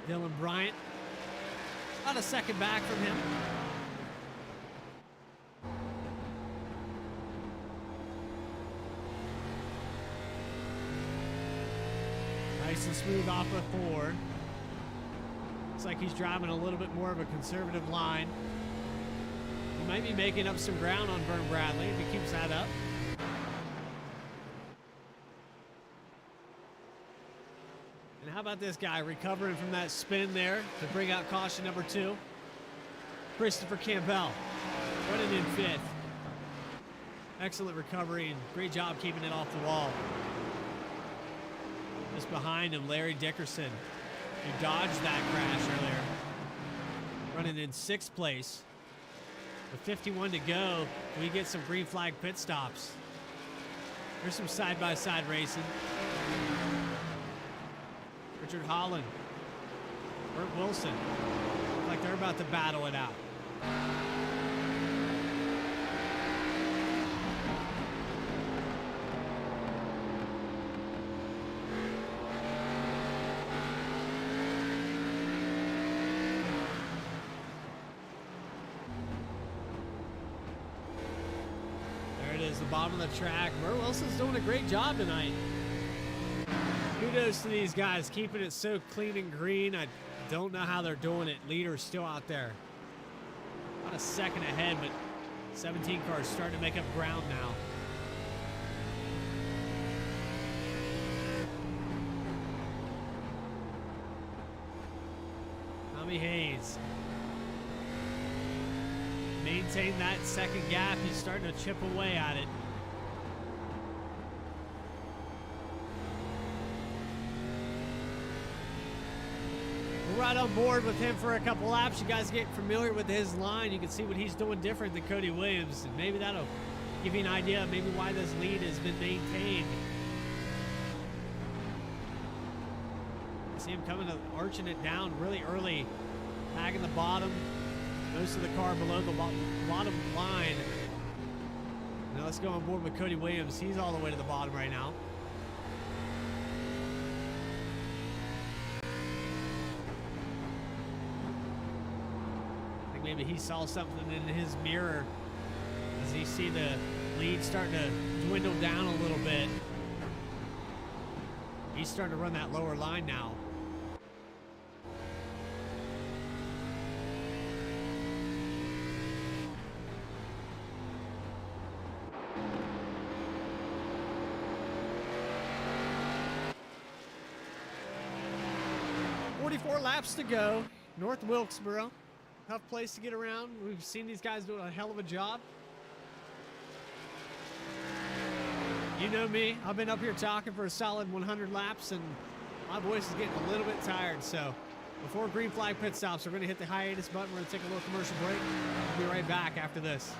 Dylan Bryant, about a second back from him. Nice and smooth off of 4. Looks like he's driving a little bit more of a conservative line. He might be making up some ground on Vern Bradley if he keeps that up. And how about this guy recovering from that spin there to bring out caution number 2? Christopher Campbell running in 5th. Excellent recovery and great job keeping it off the wall. Just behind him, Larry Dickerson, who dodged that crash earlier. Running in 6th place. With 51 to go, we get some green flag pit stops. There's some side-by-side racing. Richard Holland, Burt Wilson, look like they're about to battle it out. There it is, the bottom of the track. Burt Wilson's doing a great job tonight. Kudos to these guys keeping it so clean and green. I don't know how they're doing it. Leader's still out there. About a second ahead, but 17 cars starting to make up ground now. Tommy Hayes. Maintain that second gap. He's starting to chip away at it. We're right on board with him for a couple laps. You guys get familiar with his line. You can see what he's doing different than Cody Williams. And maybe that'll give you an idea of maybe why this lead has been maintained. I see him coming, arching it down really early. Tagging the bottom. Most of the car below the bottom line. Now let's go on board with Cody Williams. He's all the way to the bottom right now. Maybe he saw something in his mirror as he see the lead starting to dwindle down a little bit. He's starting to run that lower line now. Laps to go. North Wilkesboro. Tough place to get around. We've seen these guys doing a hell of a job. You know me. I've been up here talking for a solid 100 laps, and my voice is getting a little bit tired. So before green flag pit stops, we're going to hit the hiatus button. We're going to take a little commercial break. We'll be right back after this.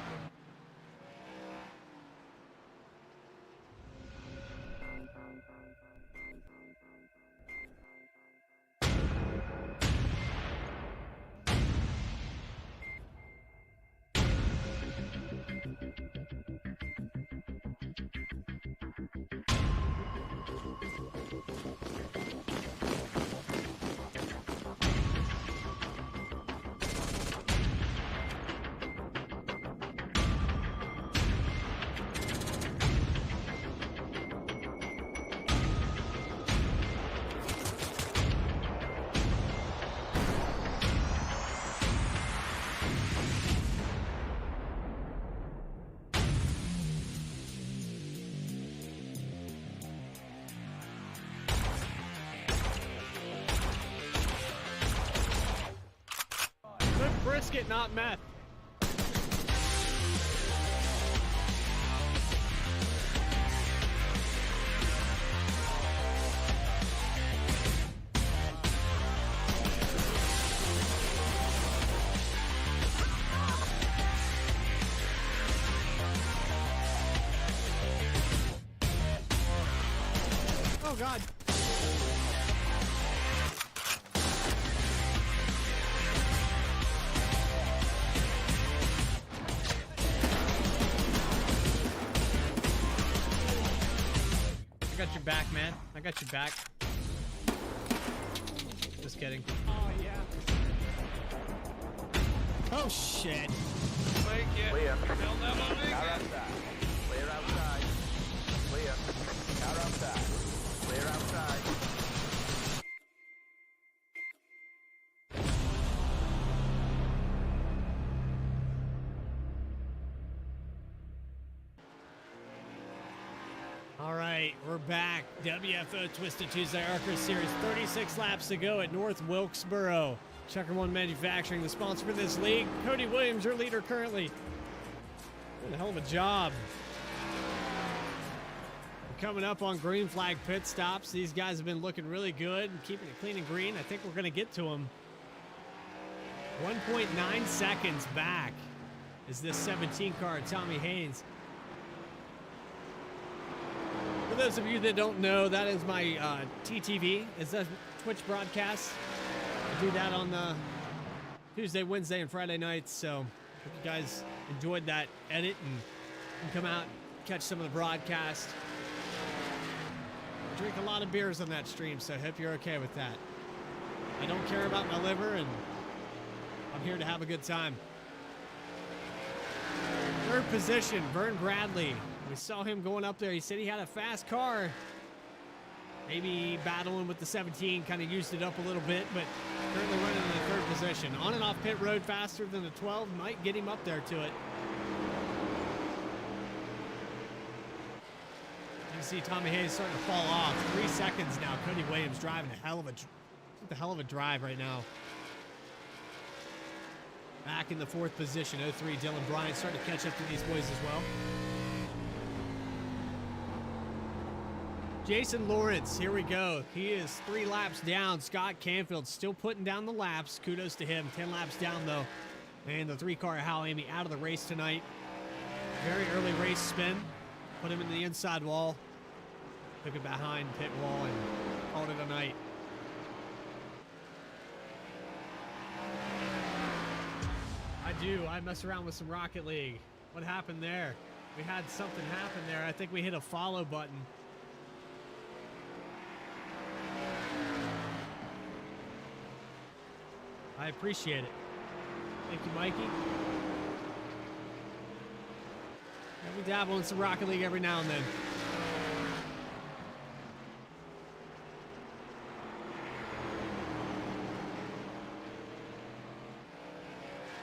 Brisket, not meth. God. I got your back, man. I got your back. Just kidding. Oh, yeah. Oh, shit. Clear. Car outside. Clear outside. Clear. Car outside. Clear outside. All right, we're back. WFO Twisted Tuesday Arca Series. 36 laps to go at North Wilkesboro. Checkerwon Manufacturing, the sponsor for this league. Cody Williams, your leader currently. Doing a hell of a job. We're coming up on green flag pit stops. These guys have been looking really good and keeping it clean and green. I think we're going to get to them. 1.9 seconds back is this 17 car, Tommy Haynes. For those of you that don't know, that is my TTV. It's a Twitch broadcast. I do that on the Tuesday, Wednesday, and Friday nights. So if you guys enjoyed that edit and come out and catch some of the broadcast. I drink a lot of beers on that stream, so I hope you're okay with that. I don't care about my liver, and I'm here to have a good time. Third position, Vern Bradley. We saw him going up there. He said he had a fast car. Maybe battling with the 17, kind of used it up a little bit, but currently running in the third position. On and off pit road faster than the 12 might get him up there to it. You can see Tommy Hayes starting to fall off. 3 seconds now. Cody Williams driving a hell of a drive right now. Back in the fourth position, 03 Dylan Bryant starting to catch up to these boys as well. Jason Lawrence, here we go. He is 3 laps down. Scott Canfield still putting down the laps. Kudos to him. 10 laps down, though. And the 3-car Hal Amy out of the race tonight. Very early race spin. Put him in the inside wall. Took it behind pit wall and called it a night. I do. I mess around with some Rocket League. What happened there? We had something happen there. I think we hit a follow button. I appreciate it. Thank you, Mikey. Yeah, we dabble in some Rocket League every now and then.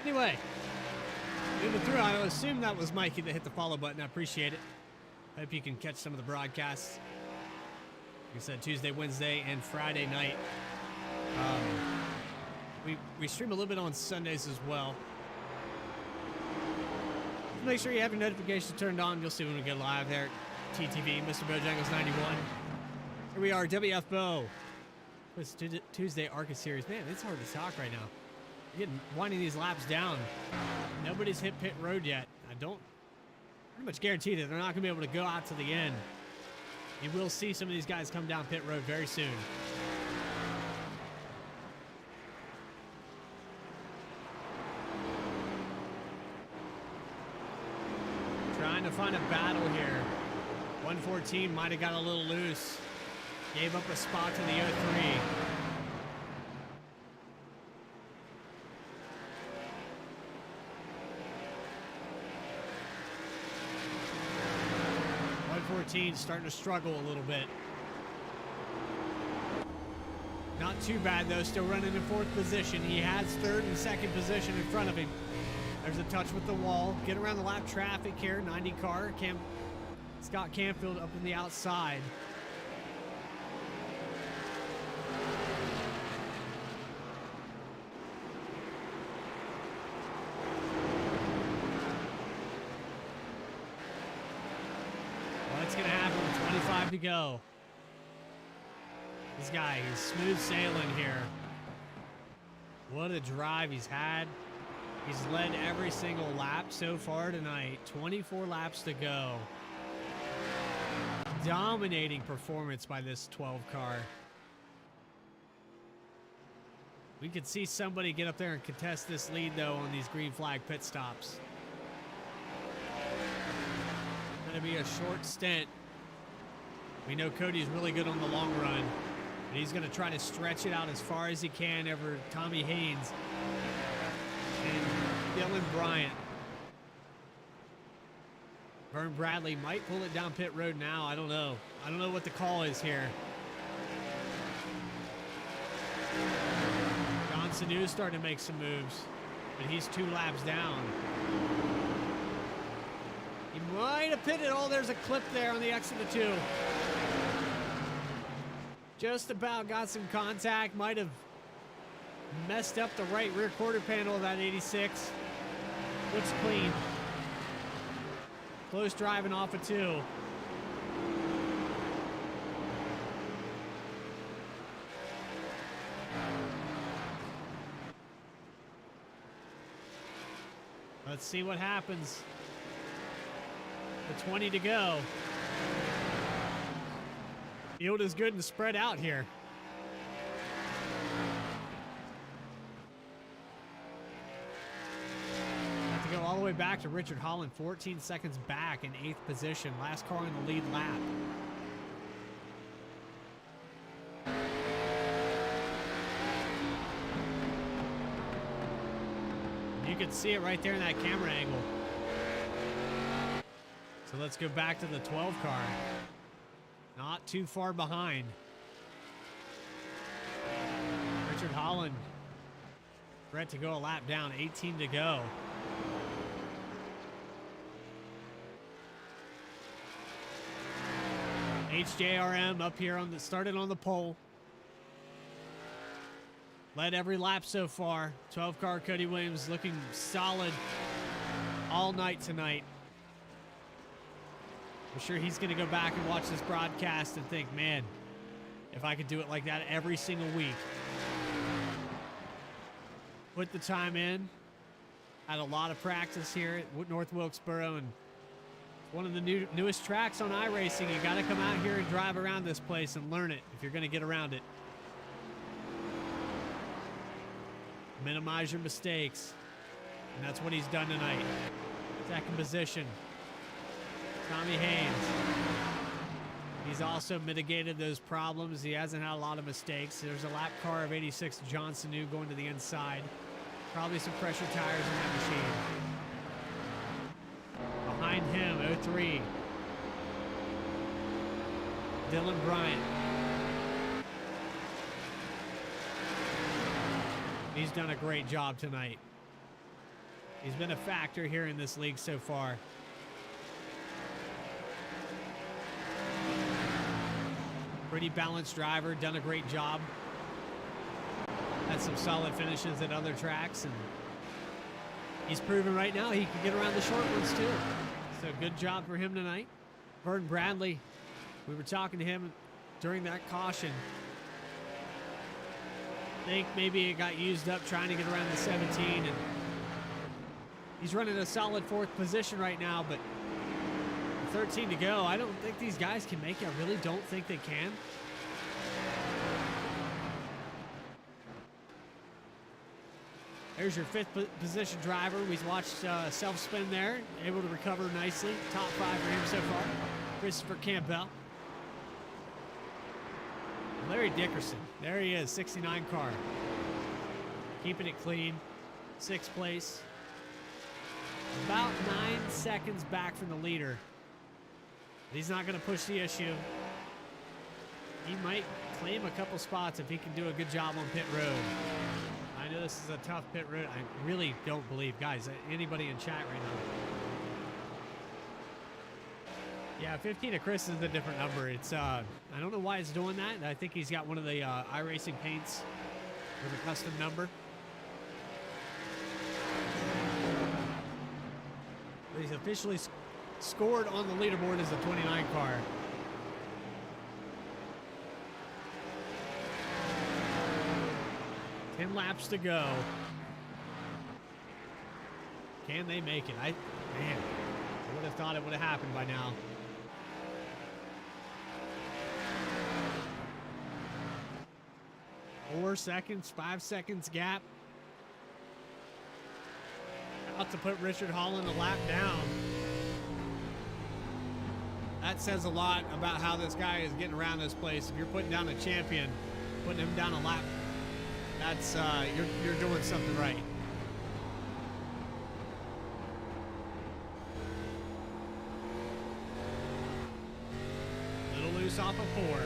Anyway, moving through, I assume that was Mikey that hit the follow button. I appreciate it. Hope you can catch some of the broadcasts. Like I said, Tuesday, Wednesday, and Friday night. We stream a little bit on Sundays as well. Make sure you have your notifications turned on. You'll see when we go live there at TTV, Mr. Bojangles 91. Here we are, WFO. It's Tuesday Arca Series. Man, it's hard to talk right now. We're winding these laps down. Nobody's hit pit road yet. I don't pretty much guarantee that they're not going to be able to go out to the end. You will see some of these guys come down pit road very soon. Trying to find a battle here. 114 might have got a little loose. Gave up a spot to the 03. Starting to struggle a little bit. Not too bad though, still running in fourth position. He has third and second position in front of him. There's a touch with the wall. Get around the lap traffic here. 90 car. Scott Canfield up in the outside. What's going to happen with 25 to go? This guy, he's smooth sailing here. What a drive he's had. He's led every single lap so far tonight. 24 laps to go. dominating performance by this 12 car. We could see somebody get up there and contest this lead, though, on these green flag pit stops. Going to be a short stint. We know Cody's really good on the long run, but he's going to try to stretch it out as far as he can over Tommy Haynes and Dylan Bryant. Vern Bradley might pull it down pit road now. I don't know. I don't know what the call is here. John Sanu is starting to make some moves, but he's 2 laps down. He might have pitted. Oh, there's a clip there on the exit of 2. Just about got some contact. Might have messed up the right rear quarter panel of that 86. Looks clean. Close driving off of 2. Let's see what happens. The 20 to go. Field is good and spread out here. Have to go all the way back to Richard Holland, 14 seconds back in 8th position. Last car in the lead lap. You can see it right there in that camera angle. So let's go back to the 12 car. Not too far behind. Richard Holland. Brett to go a lap down, 18 to go. HJRM up here on the started on the pole. Led every lap so far. 12 car Cody Williams looking solid all night tonight. I'm sure he's going to go back and watch this broadcast and think, man, if I could do it like that every single week. Put the time in. Had a lot of practice here at North Wilkesboro, and one of the newest tracks on iRacing. You got to come out here and drive around this place and learn it if you're going to get around it. Minimize your mistakes, and that's what he's done tonight. Second position. Tommy Haynes. He's also mitigated those problems. He hasn't had a lot of mistakes. There's a lap car of 86 John Sanu going to the inside. Probably some pressure tires in that machine. Behind him, 03. Dylan Bryant. He's done a great job tonight. He's been a factor here in this league so far. Pretty balanced driver, done a great job. Had some solid finishes at other tracks, and he's proven right now he can get around the short ones too. So good job for him tonight. Vern Bradley, we were talking to him during that caution. I think maybe it got used up trying to get around the 17, and he's running a solid 4th position right now, but 13 to go. I don't think these guys can make it. I really don't think they can. There's your 5th position driver. We've watched self-spin there. Able to recover nicely. Top 5 for him so far. Christopher Campbell. Larry Dickerson. There he is, 69 car. Keeping it clean. 6th place. About 9 seconds back from the leader. He's not going to push the issue. He might claim a couple spots if he can do a good job on pit road. I know this is a tough pit road. I really don't believe, guys, anybody in chat right now. Yeah, 15 of Chris is a different number. It's I don't know why it's doing that. I think he's got one of the iRacing paints with a custom number. But he's officially scored on the leaderboard as a 29 car. Ten laps to go. Can they make it? Man, I would have thought it would have happened by now. 4 seconds, 5 seconds gap. Out to put Richard Holland a lap down. That says a lot about how this guy is getting around this place. If you're putting down a champion, putting him down a lap, that's you're doing something right. Little loose off of 4.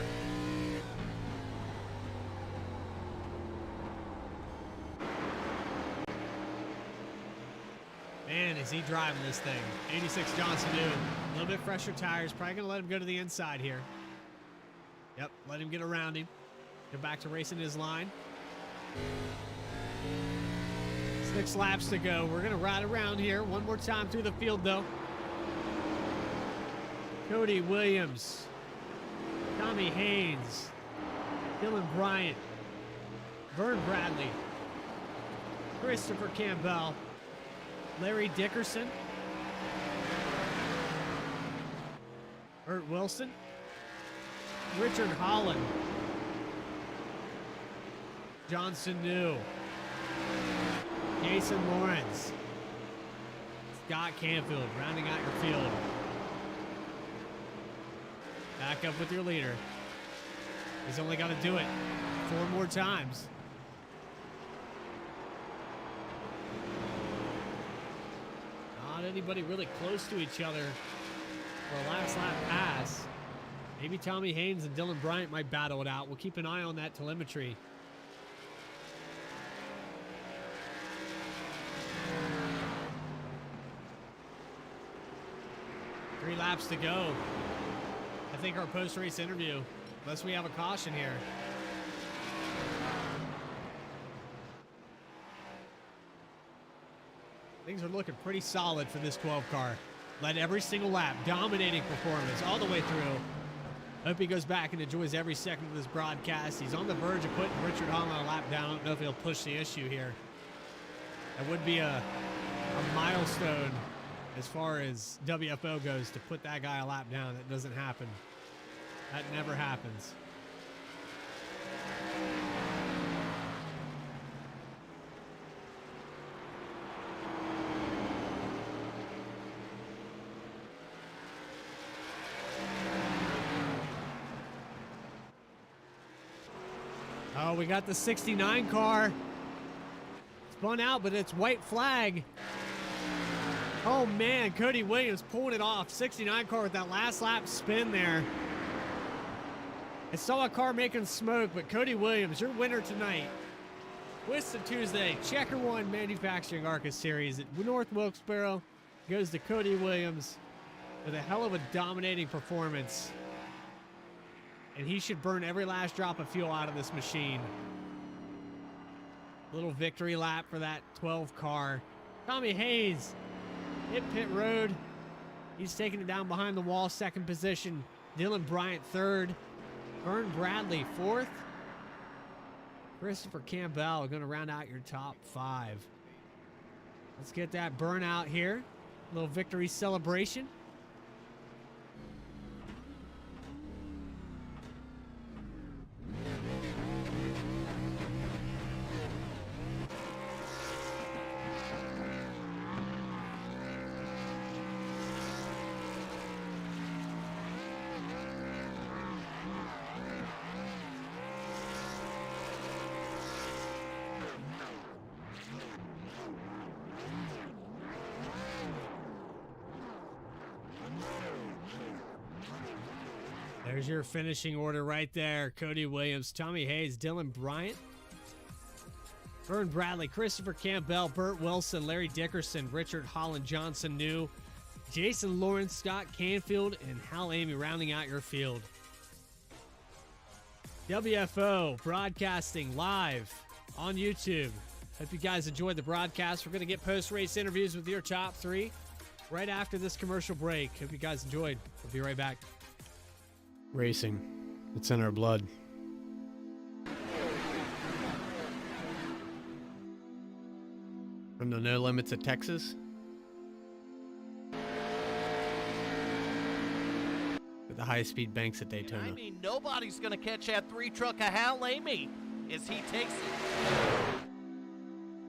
Man, is he driving this thing. 86 Johnson New. A little bit fresher tires. Probably going to let him go to the inside here. Yep, let him get around him. Go back to racing his line. 6 laps to go. We're going to ride around here one more time through the field, though. Cody Williams. Tommy Haynes. Dylan Bryant. Vern Bradley. Christopher Campbell. Larry Dickerson. Burt Wilson. Richard Holland. Johnson New. Jason Lawrence. Scott Canfield rounding out your field. Back up with your leader. He's only got to do it 4 more times. Not anybody really close to each other for a last lap pass. Maybe Tommy Haynes and Dylan Bryant might battle it out. We'll keep an eye on that telemetry. Three laps to go. I think our post-race interview, unless we have a caution here. Things are looking pretty solid for this 12 car. Led every single lap, dominating performance all the way through. Hope he goes back and enjoys every second of this broadcast. He's on the verge of putting Richard Holland on a lap down. I don't know if he'll push the issue here. That would be a milestone as far as WFO goes, to put that guy a lap down. That doesn't happen. That never happens. Oh, we got the 69 car. Spun out, but it's white flag. Oh man, Cody Williams pulling it off. 69 car with that last lap spin there. I saw a car making smoke, but Cody Williams, your winner tonight. Twisted Tuesday, Checkerwon Manufacturing Arca Series at North Wilkesboro goes to Cody Williams with a hell of a dominating performance. And he should burn every last drop of fuel out of this machine. Little victory lap for that 12 car. Tommy Hayes hit pit road. He's taking it down behind the wall, 2nd position. Dylan Bryant 3rd. Vern Bradley 4th. Christopher Campbell going to round out your top 5. Let's get that burnout here. Little victory celebration. There's your finishing order right there. Cody Williams, Tommy Hayes, Dylan Bryant, Vern Bradley, Christopher Campbell, Burt Wilson, Larry Dickerson, Richard Holland, Johnson New, Jason Lawrence, Scott Canfield, and Hal Amy rounding out your field. WFO broadcasting live on YouTube. Hope you guys enjoyed the broadcast. We're going to get post-race interviews with your top 3 right after this commercial break. Hope you guys enjoyed. We'll be right back. Racing. It's in our blood. From the No Limits at Texas to the high-speed banks at Daytona. I mean, nobody's going to catch that 3 truck of Hal Amy. as he takes it.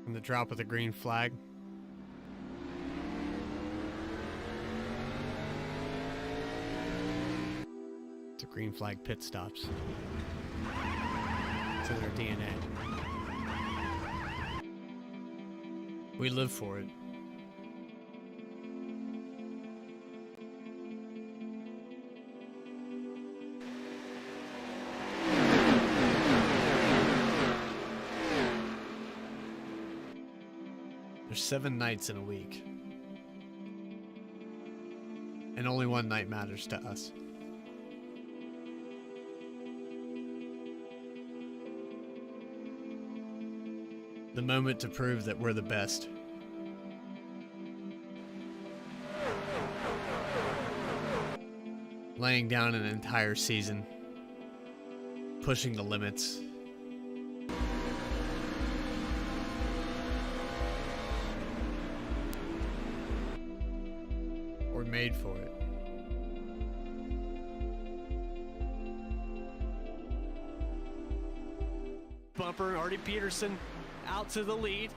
And the drop of the green flag. It's a green flag pit stops. It's in their DNA. We live for it. There's 7 nights in a week. And only one night matters to us. The moment to prove that we're the best. Laying down an entire season. Pushing the limits. We're made for it. Bumper, Artie Peterson out to the lead.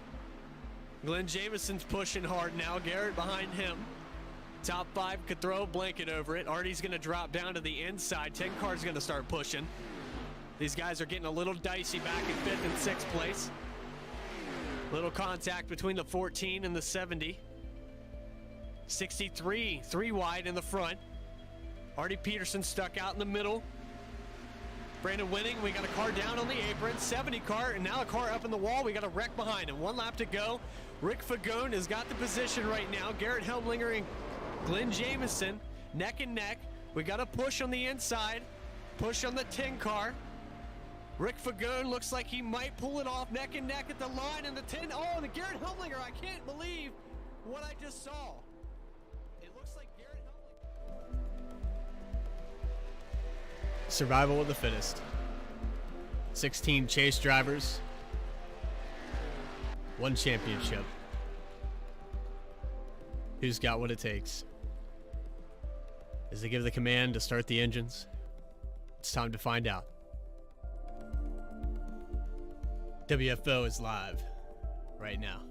Glenn Jameson's pushing hard now. Garrett behind him. Top 5 could throw a blanket over it. Artie's going to drop down to the inside. 10 car's going to start pushing. These guys are getting a little dicey back in 5th and 6th place. Little contact between the 14 and the 70. 63, 3 wide in the front. Artie Peterson stuck out in the middle. Brandon Winning, we got a car down on the apron, 70 car, and now a car up in the wall. We got a wreck behind him. 1 lap to go. Rick Fagone has got the position right now. Garrett Helmlinger and Glenn Jameson neck and neck. We got a push on the inside, push on the 10 car. Rick Fagone looks like he might pull it off neck and neck at the line, and the 10. Oh, the Garrett Helmlinger, I can't believe what I just saw. It looks like Garrett Helmlinger. Survival of the fittest. 16 chase drivers. 1 championship. Who's got what it takes? As they give the command to start the engines, it's time to find out. WFO is live right now.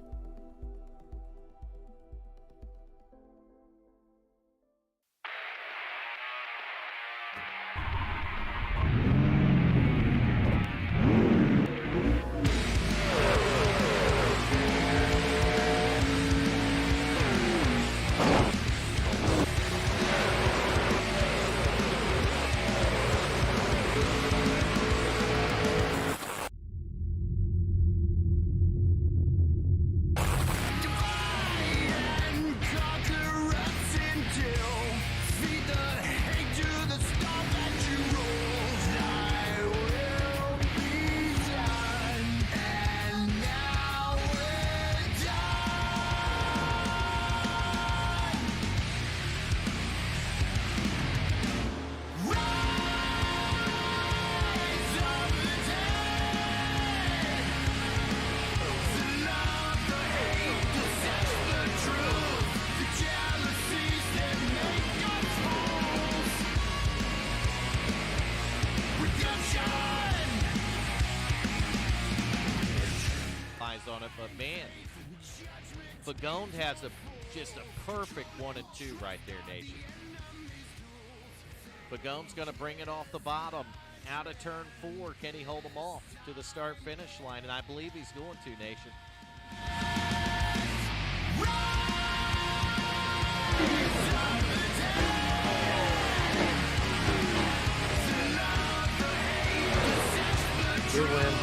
On it, but man, Fagone has just a perfect 1 and 2 right there, Nation. Fagone's going to bring it off the bottom out of turn 4. Can he hold them off to the start-finish line? And I believe he's going to, Nation. We win.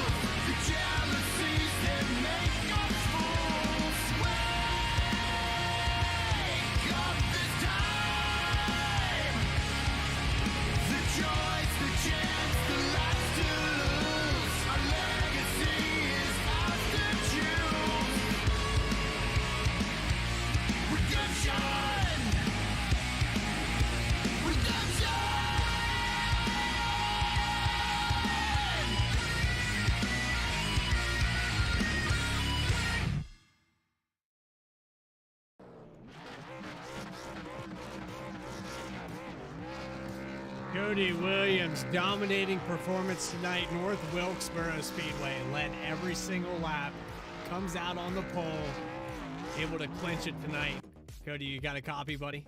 Cody Williams, dominating performance tonight. North Wilkesboro Speedway led every single lap. Comes out on the pole, able to clinch it tonight. Cody, you got a copy, buddy?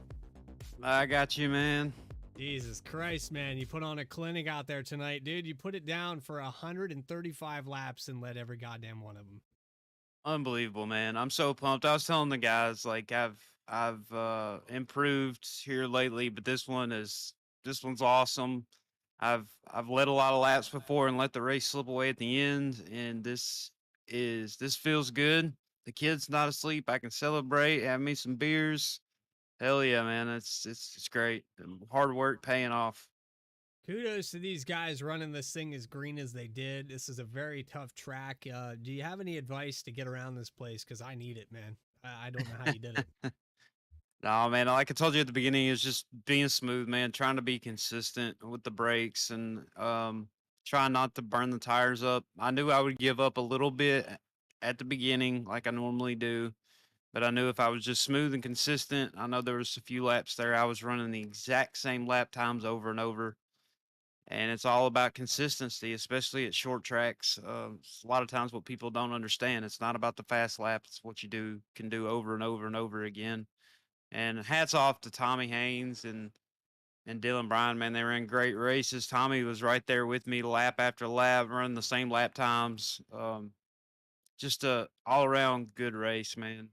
I got you, man. Jesus Christ, man. You put on a clinic out there tonight, dude. You put it down for 135 laps and led every goddamn one of them. Unbelievable, man. I'm so pumped. I was telling the guys, like, I've improved here lately, but this one's awesome. I've led a lot of laps before and let the race slip away at the end, and this feels good. The kid's not asleep. I can celebrate, have me some beers. Hell yeah, man. It's great. Hard work paying off. Kudos to these guys running this thing as green as they did. This is a very tough track. Do you have any advice to get around this place? Because I need it, man. I don't know how you did it. No, man, like I told you at the beginning, it's just being smooth, man, trying to be consistent with the brakes and trying not to burn the tires up. I knew I would give up a little bit at the beginning like I normally do, but I knew if I was just smooth and consistent, I know there was a few laps there I was running the exact same lap times over and over. And it's all about consistency, especially at short tracks. It's a lot of times what people don't understand. It's not about the fast lap. It's what you can do over and over and over again. And hats off to Tommy Haynes and Dylan Bryan, man. They ran great races. Tommy was right there with me lap after lap, running the same lap times. Just a all-around good race, man.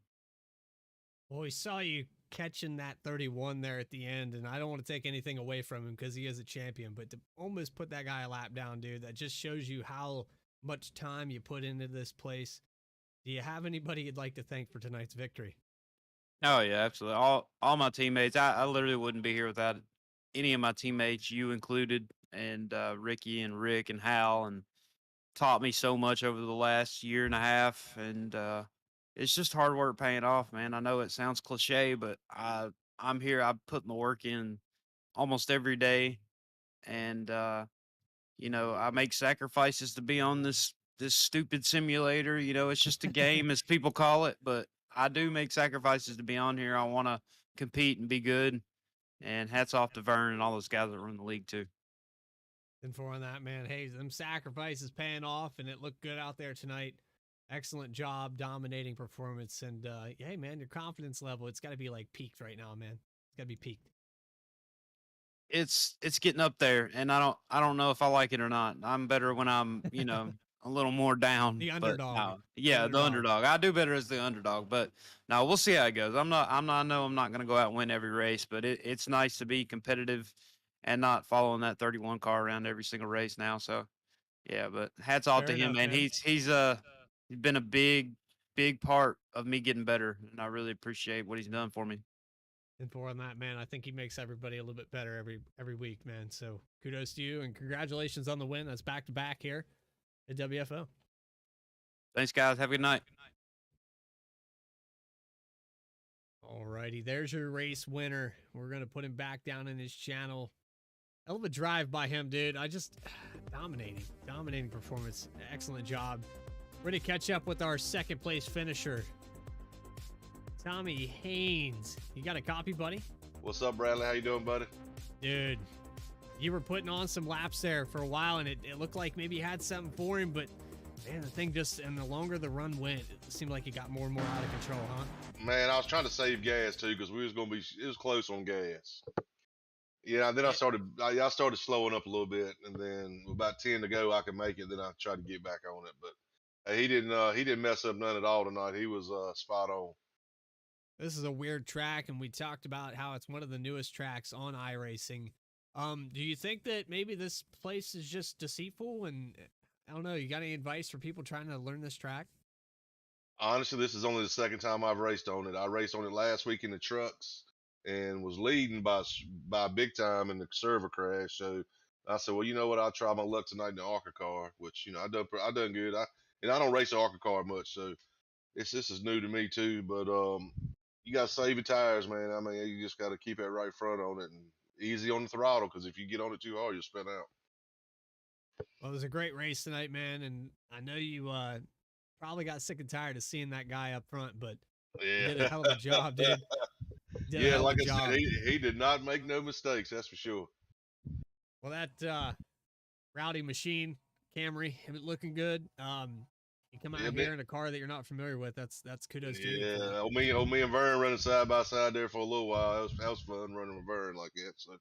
Well, we saw you catching that 31 there at the end, and I don't want to take anything away from him because he is a champion, but to almost put that guy a lap down, dude, that just shows you how much time you put into this place. Do you have anybody you'd like to thank for tonight's victory? Oh yeah, absolutely. All my teammates. I literally wouldn't be here without any of my teammates, you included, and Ricky and Rick and Hal, and taught me so much over the last year and a half. And it's just hard work paying off, man. I know it sounds cliche, but I'm here. I'm putting the work in almost every day, and I make sacrifices to be on this stupid simulator. It's just a game, as people call it, but I do make sacrifices to be on here. I want to compete and be good. And hats off to Vern and all those guys that run the league too. And for on that, man, hey, them sacrifices paying off, and it looked good out there tonight. Excellent job, dominating performance, and hey, man, your confidence level, it's got to be like peaked right now, man. It's got to be peaked. It's getting up there, and I don't know if I like it or not. I'm better when I'm a little more down. The underdog. No, yeah, the underdog. I do better as the underdog, but no, we'll see how it goes. I know I'm not going to go out and win every race, but it's nice to be competitive and not following that 31 car around every single race now. So yeah, but hats off to him, man. He's been a big part of me getting better, and I really appreciate what he's done for me. And for on that, man, I think he makes everybody a little bit better every week, man. So kudos to you, and congratulations on the win. That's back-to-back here at WFO. Thanks, guys. Have a good night. All righty, there's your race winner. We're going to put him back down in his channel. Hell of a drive by him, dude. Dominating performance. Excellent job. We're going to catch up with our second place finisher, Tommy Haynes. You got a copy, buddy? What's up, Bradley? How you doing, buddy? Dude, you were putting on some laps there for a while, and it looked like maybe you had something for him, but man, the thing and the longer the run went, it seemed like it got more and more out of control, huh? Man, I was trying to save gas too because it was close on gas. Yeah, then I started slowing up a little bit, and then about 10 to go, I could make it. Then I tried to get back on it, but he didn't mess up none at all tonight. He was spot on. This is a weird track, and we talked about how it's one of the newest tracks on iRacing. Do you think that maybe this place is just deceitful? And I don't know, you got any advice for people trying to learn this track? Honestly, this is only the second time I've raced on it. I raced on it last week in the trucks and was leading by big time in the server crash. So I said, well, you know what? I'll try my luck tonight in the Arca car, which I done good. I don't race the Arca car much, so this is new to me too. But you got to save your tires, man. I mean, you just got to keep that right front on it and easy on the throttle, because if you get on it too hard, you'll spin out. Well, it was a great race tonight, man, and I know you probably got sick and tired of seeing that guy up front, but yeah, you did a hell of a job, dude. Yeah, like I said, he did not make no mistakes, that's for sure. Well, that rowdy machine, Camry, looking good. You come out here in a car that you're not familiar with. That's kudos to you. Yeah, old me and Vern running side by side there for a little while. That was fun running with Vern like that. So.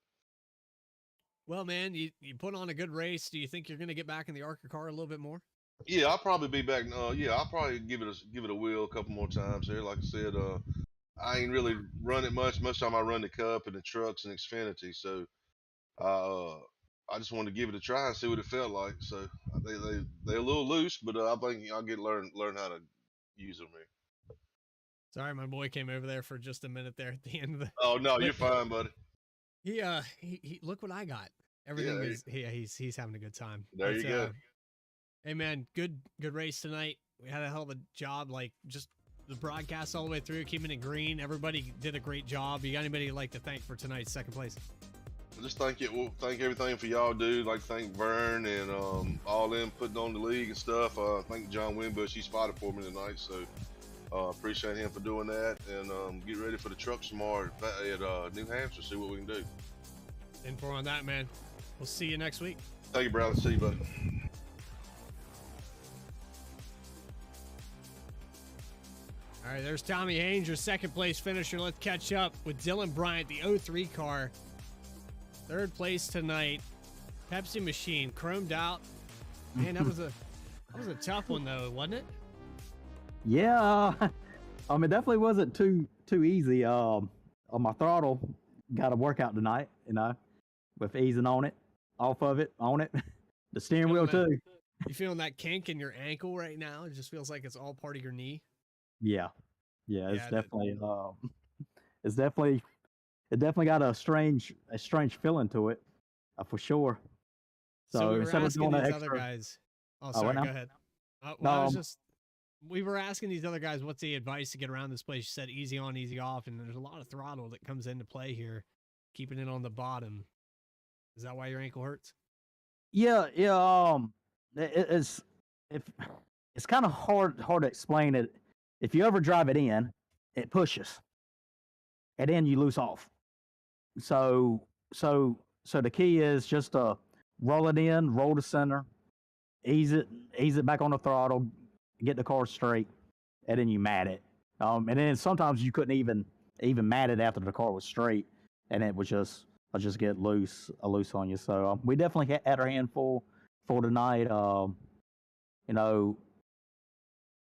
Well, man, you put on a good race. Do you think you're going to get back in the Arca car a little bit more? Yeah, I'll probably be back. I'll probably give it a wheel a couple more times here. Like I said, I ain't really run it much. Most time I run the Cup and the trucks and Xfinity. So I just wanted to give it a try and see what it felt like. So they're a little loose, but I think I'll learn how to use them here. Sorry, my boy came over there for just a minute there at the end of the. Oh no, you're fine, buddy. He look what I got. Everything he's having a good time. There you go. Hey man, good race tonight. We had a hell of a job, like just the broadcast all the way through, keeping it green. Everybody did a great job. You got anybody you'd like to thank for tonight's second place? Just thank everything for y'all do. Like thank Vern and all them putting on the league and stuff. Thank John Winbush, he spotted for me tonight, so appreciate him for doing that. And get ready for the trucks tomorrow at New Hampshire. See what we can do. And for on that, man, we'll see you next week. Thank you, brother. See you, buddy. All right, there's Tommy Haynes, your second place finisher. Let's catch up with Dylan Bryant, the 03 car. Third place tonight. Pepsi machine, chromed out. Man, that was a tough one though, wasn't it? Yeah, it definitely wasn't too easy. On my throttle, got a workout tonight, with easing on it, off of it, on it. The steering wheel too. You feeling that kink in your ankle right now? It just feels like it's all part of your knee. Yeah, it's definitely got a strange feeling to it, for sure. So we were instead of asking doing these that other extra, guys. Oh, sorry, go ahead. We were asking these other guys, what's the advice to get around this place? You said easy on, easy off, and there's a lot of throttle that comes into play here, keeping it on the bottom. Is that why your ankle hurts? Yeah. It's kind of hard to explain it. If you ever drive it in, it pushes, and then you loose off. So the key is just to roll it in, roll to center, ease it back on the throttle, get the car straight, and then you mat it. And then sometimes you couldn't even mat it after the car was straight, and it would just get loose on you. So we definitely had our hand full for tonight.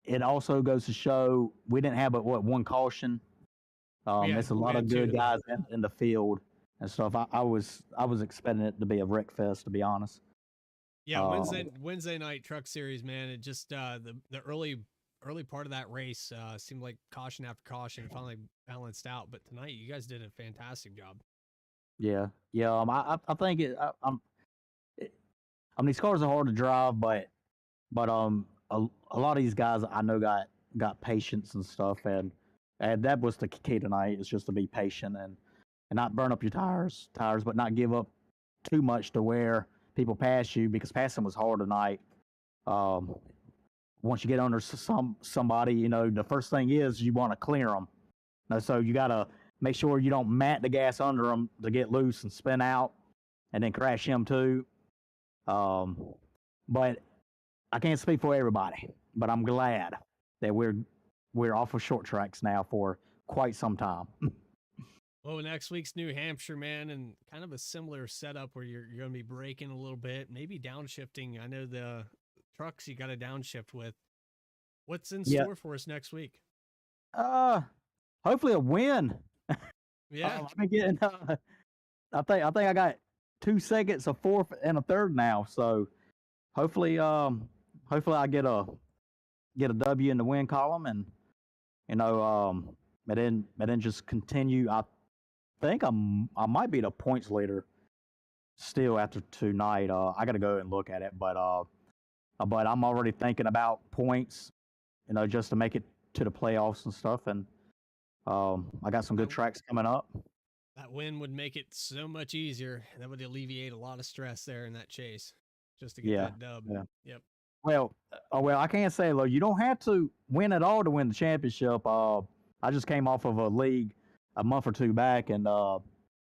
It also goes to show we didn't have one caution. It's a lot of good guys in the field and stuff. I was expecting it to be a wreck fest, to be honest. Yeah, Wednesday night truck series, man. It just the early part of that race seemed like caution after caution finally balanced out. But tonight, you guys did a fantastic job. Yeah. I think these cars are hard to drive, but a lot of these guys I know got patience and stuff, and that was the key tonight, is just to be patient and not burn up your tires, but not give up too much to where people pass you, because passing was hard tonight. Once you get under somebody, the first thing is you want to clear them. So you got to make sure you don't mat the gas under them to get loose and spin out and then crash them too. But I can't speak for everybody, but I'm glad that we're off of short tracks now for quite some time. Well, next week's New Hampshire, man, and kind of a similar setup where you're going to be braking a little bit, maybe downshifting. I know the trucks you got to downshift with. What's in store for us next week? Hopefully a win. Yeah. I've been getting. I think I got 2 seconds, a fourth, and a third now. So hopefully I get a W in the win column, and then just continue. I think I might be the points leader still after tonight. I got to go and look at it, but I'm already thinking about points, just to make it to the playoffs and stuff. And I got some good tracks coming up. That win would make it so much easier. That would alleviate a lot of stress there in that chase, just to get that dub. Yeah. Yep. Well, I can't say, though, you don't have to win at all to win the championship. I just came off of a league a month or two back, and I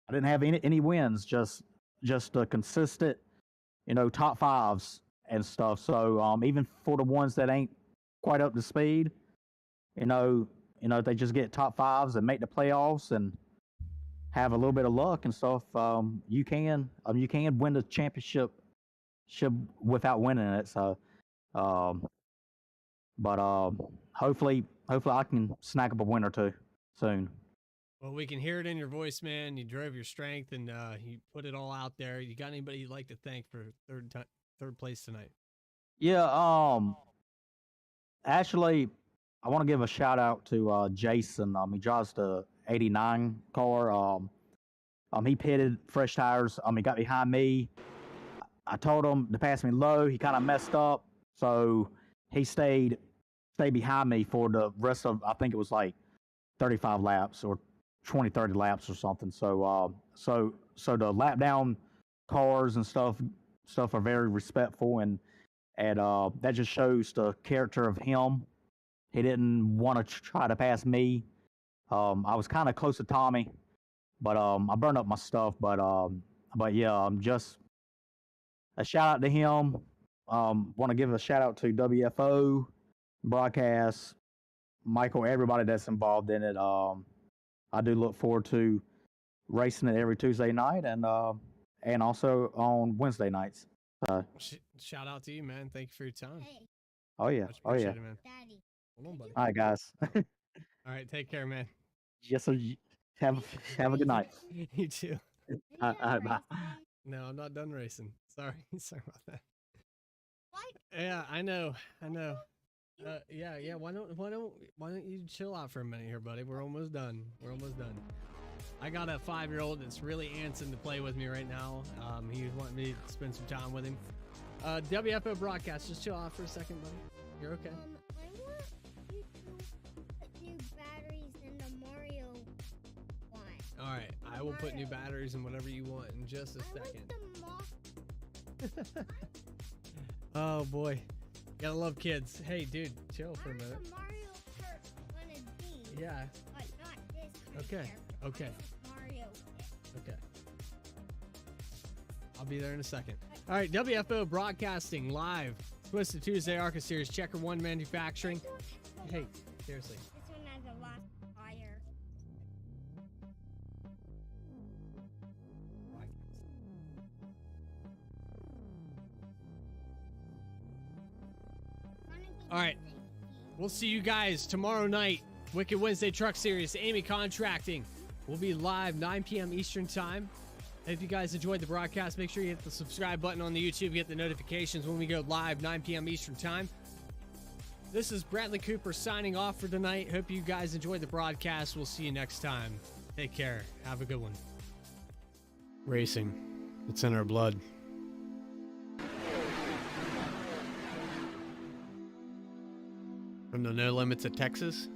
didn't have any wins, just just consistent, top fives and stuff. So even for the ones that ain't quite up to speed, they just get top fives and make the playoffs and have a little bit of luck and stuff. You can win the championship without winning it. So, but hopefully I can snack up a win or two soon. Well, we can hear it in your voice, man. You drove your strength and you put it all out there. You got anybody you'd like to thank for third place tonight? Yeah. Actually, I want to give a shout out to Jason. He drives the 89 car. He pitted fresh tires. He got behind me. I told him to pass me low. He kind of messed up, so he stayed behind me for the rest of, I think it was like 35 laps or 30 laps or something. So the lap down cars and stuff are very respectful, and that just shows the character of him. He didn't want to try to pass me. I was kind of close to Tommy, but I burned up my stuff. But yeah, just a shout out to him. Want to give a shout out to WFO broadcast, Michael, everybody that's involved in it. I do look forward to racing it every Tuesday night and also on Wednesday nights. Shout out to you, man. Thank you for your time. Oh yeah, Much oh yeah. appreciated, man. Hold on, buddy. All right, guys. All right, take care, man. Yes, sir. Have a good night. You too. All right, bye. No, I'm not done racing. Sorry, sorry about that. Yeah, I know. Yeah. Why don't you chill out for a minute here, buddy? We're almost done. I got a 5-year-old that's really antsing to play with me right now. He's wanting me to spend some time with him. WFO broadcast, just chill out for a second, buddy. You're okay. I want you to put new batteries in the Mario one. All right, I will put new batteries in whatever you want in just a second. Oh boy, gotta love kids. Hey, dude, chill for a minute. Mario Kart one of these. Yeah. But not this. Okay. Okay. Mario. Okay. I'll be there in a second. All right, WFO broadcasting live. Twisted Tuesday Arca Series Checkerwon Manufacturing. Hey, seriously. This one has a lot of fire. All right. We'll see you guys tomorrow night. Wicked Wednesday Truck Series, Amy Contracting. We'll be live 9 p.m. Eastern Time. If you guys enjoyed the broadcast, make sure you hit the subscribe button on the YouTube, get the notifications when we go live 9 p.m. Eastern Time. This is Bradley Cooper signing off for tonight. Hope you guys enjoyed the broadcast. We'll see you next time. Take care. Have a good one. Racing. It's in our blood. From the No Limits of Texas.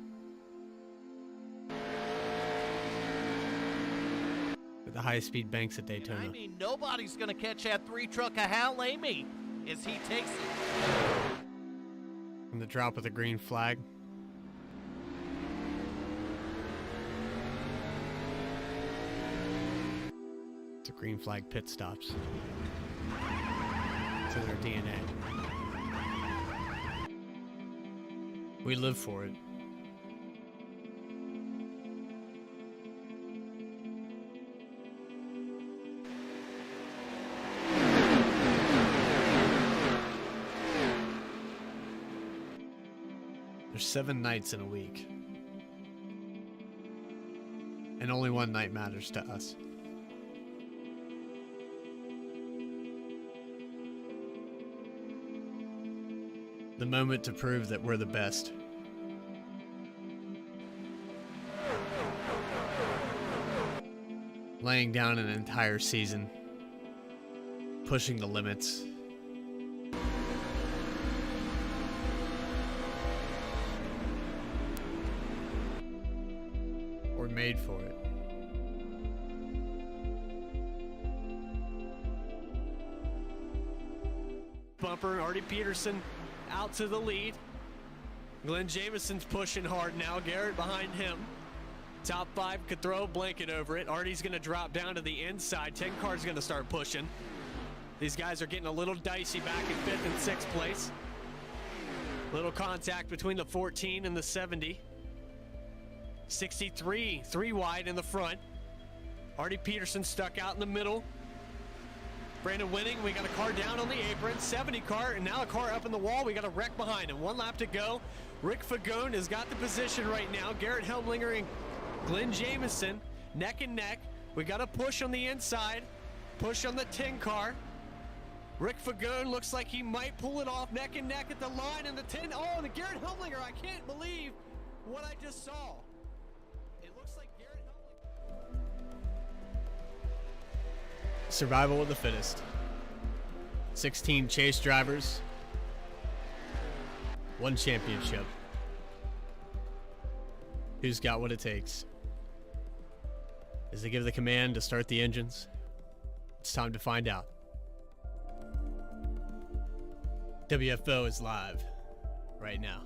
The high-speed banks at Daytona. I mean, nobody's going to catch that 3-truck of Hal Amy as he takes it. From the drop of the green flag. The green flag pit stops. It's in their DNA. We live for it. There's 7 nights in a week. And only one night matters to us. The moment to prove that we're the best. Laying down an entire season. Pushing the limits. We're made for it. Bumper, Artie Peterson out to the lead. Glenn Jameson's pushing hard now. Garrett behind him. Top 5 could throw a blanket over it. Artie's going to drop down to the inside. 10 car's going to start pushing. These guys are getting a little dicey back in 5th and 6th place. Little contact between the 14 and the 70. 63, 3 wide in the front. Artie Peterson stuck out in the middle. Brandon Winning, we got a car down on the apron. 70 car, and now a car up in the wall. We got a wreck behind him. 1 lap to go. Rick Fagone has got the position right now. Garrett Helmlinger and Glenn Jamison neck and neck. We got a push on the inside. Push on the 10 car. Rick Fagone looks like he might pull it off neck and neck at the line, and the 10. Oh, the Garrett Helmlinger. I can't believe what I just saw. It looks like Garrett Helmlinger. Survival of the fittest. 16 chase drivers. 1 championship. Who's got what it takes? As they give the command to start the engines, it's time to find out. WFO is live right now.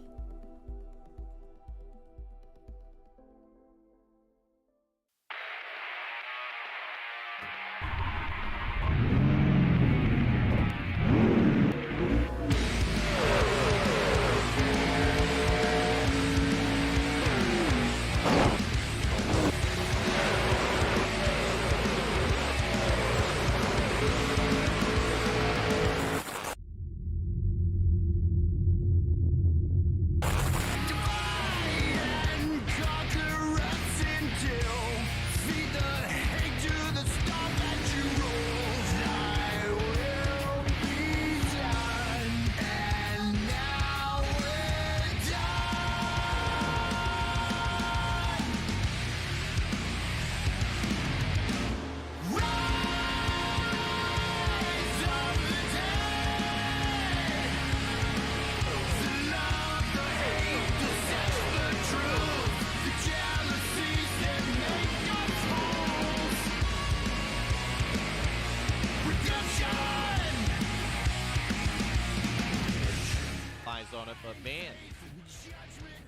On it, but man,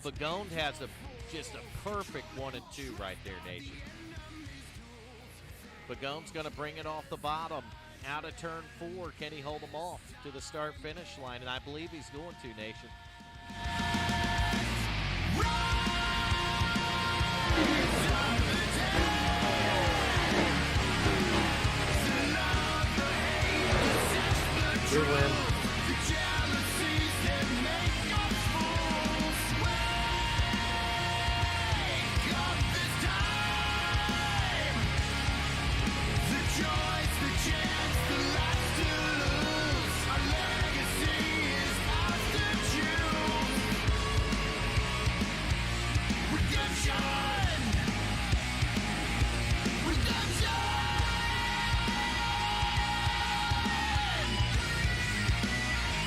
Fagone has just a perfect 1 and 2 right there, Nation. Fagone's going to bring it off the bottom out of turn 4. Can he hold them off to the start finish line? And I believe he's going to, Nation. We win. Redemption!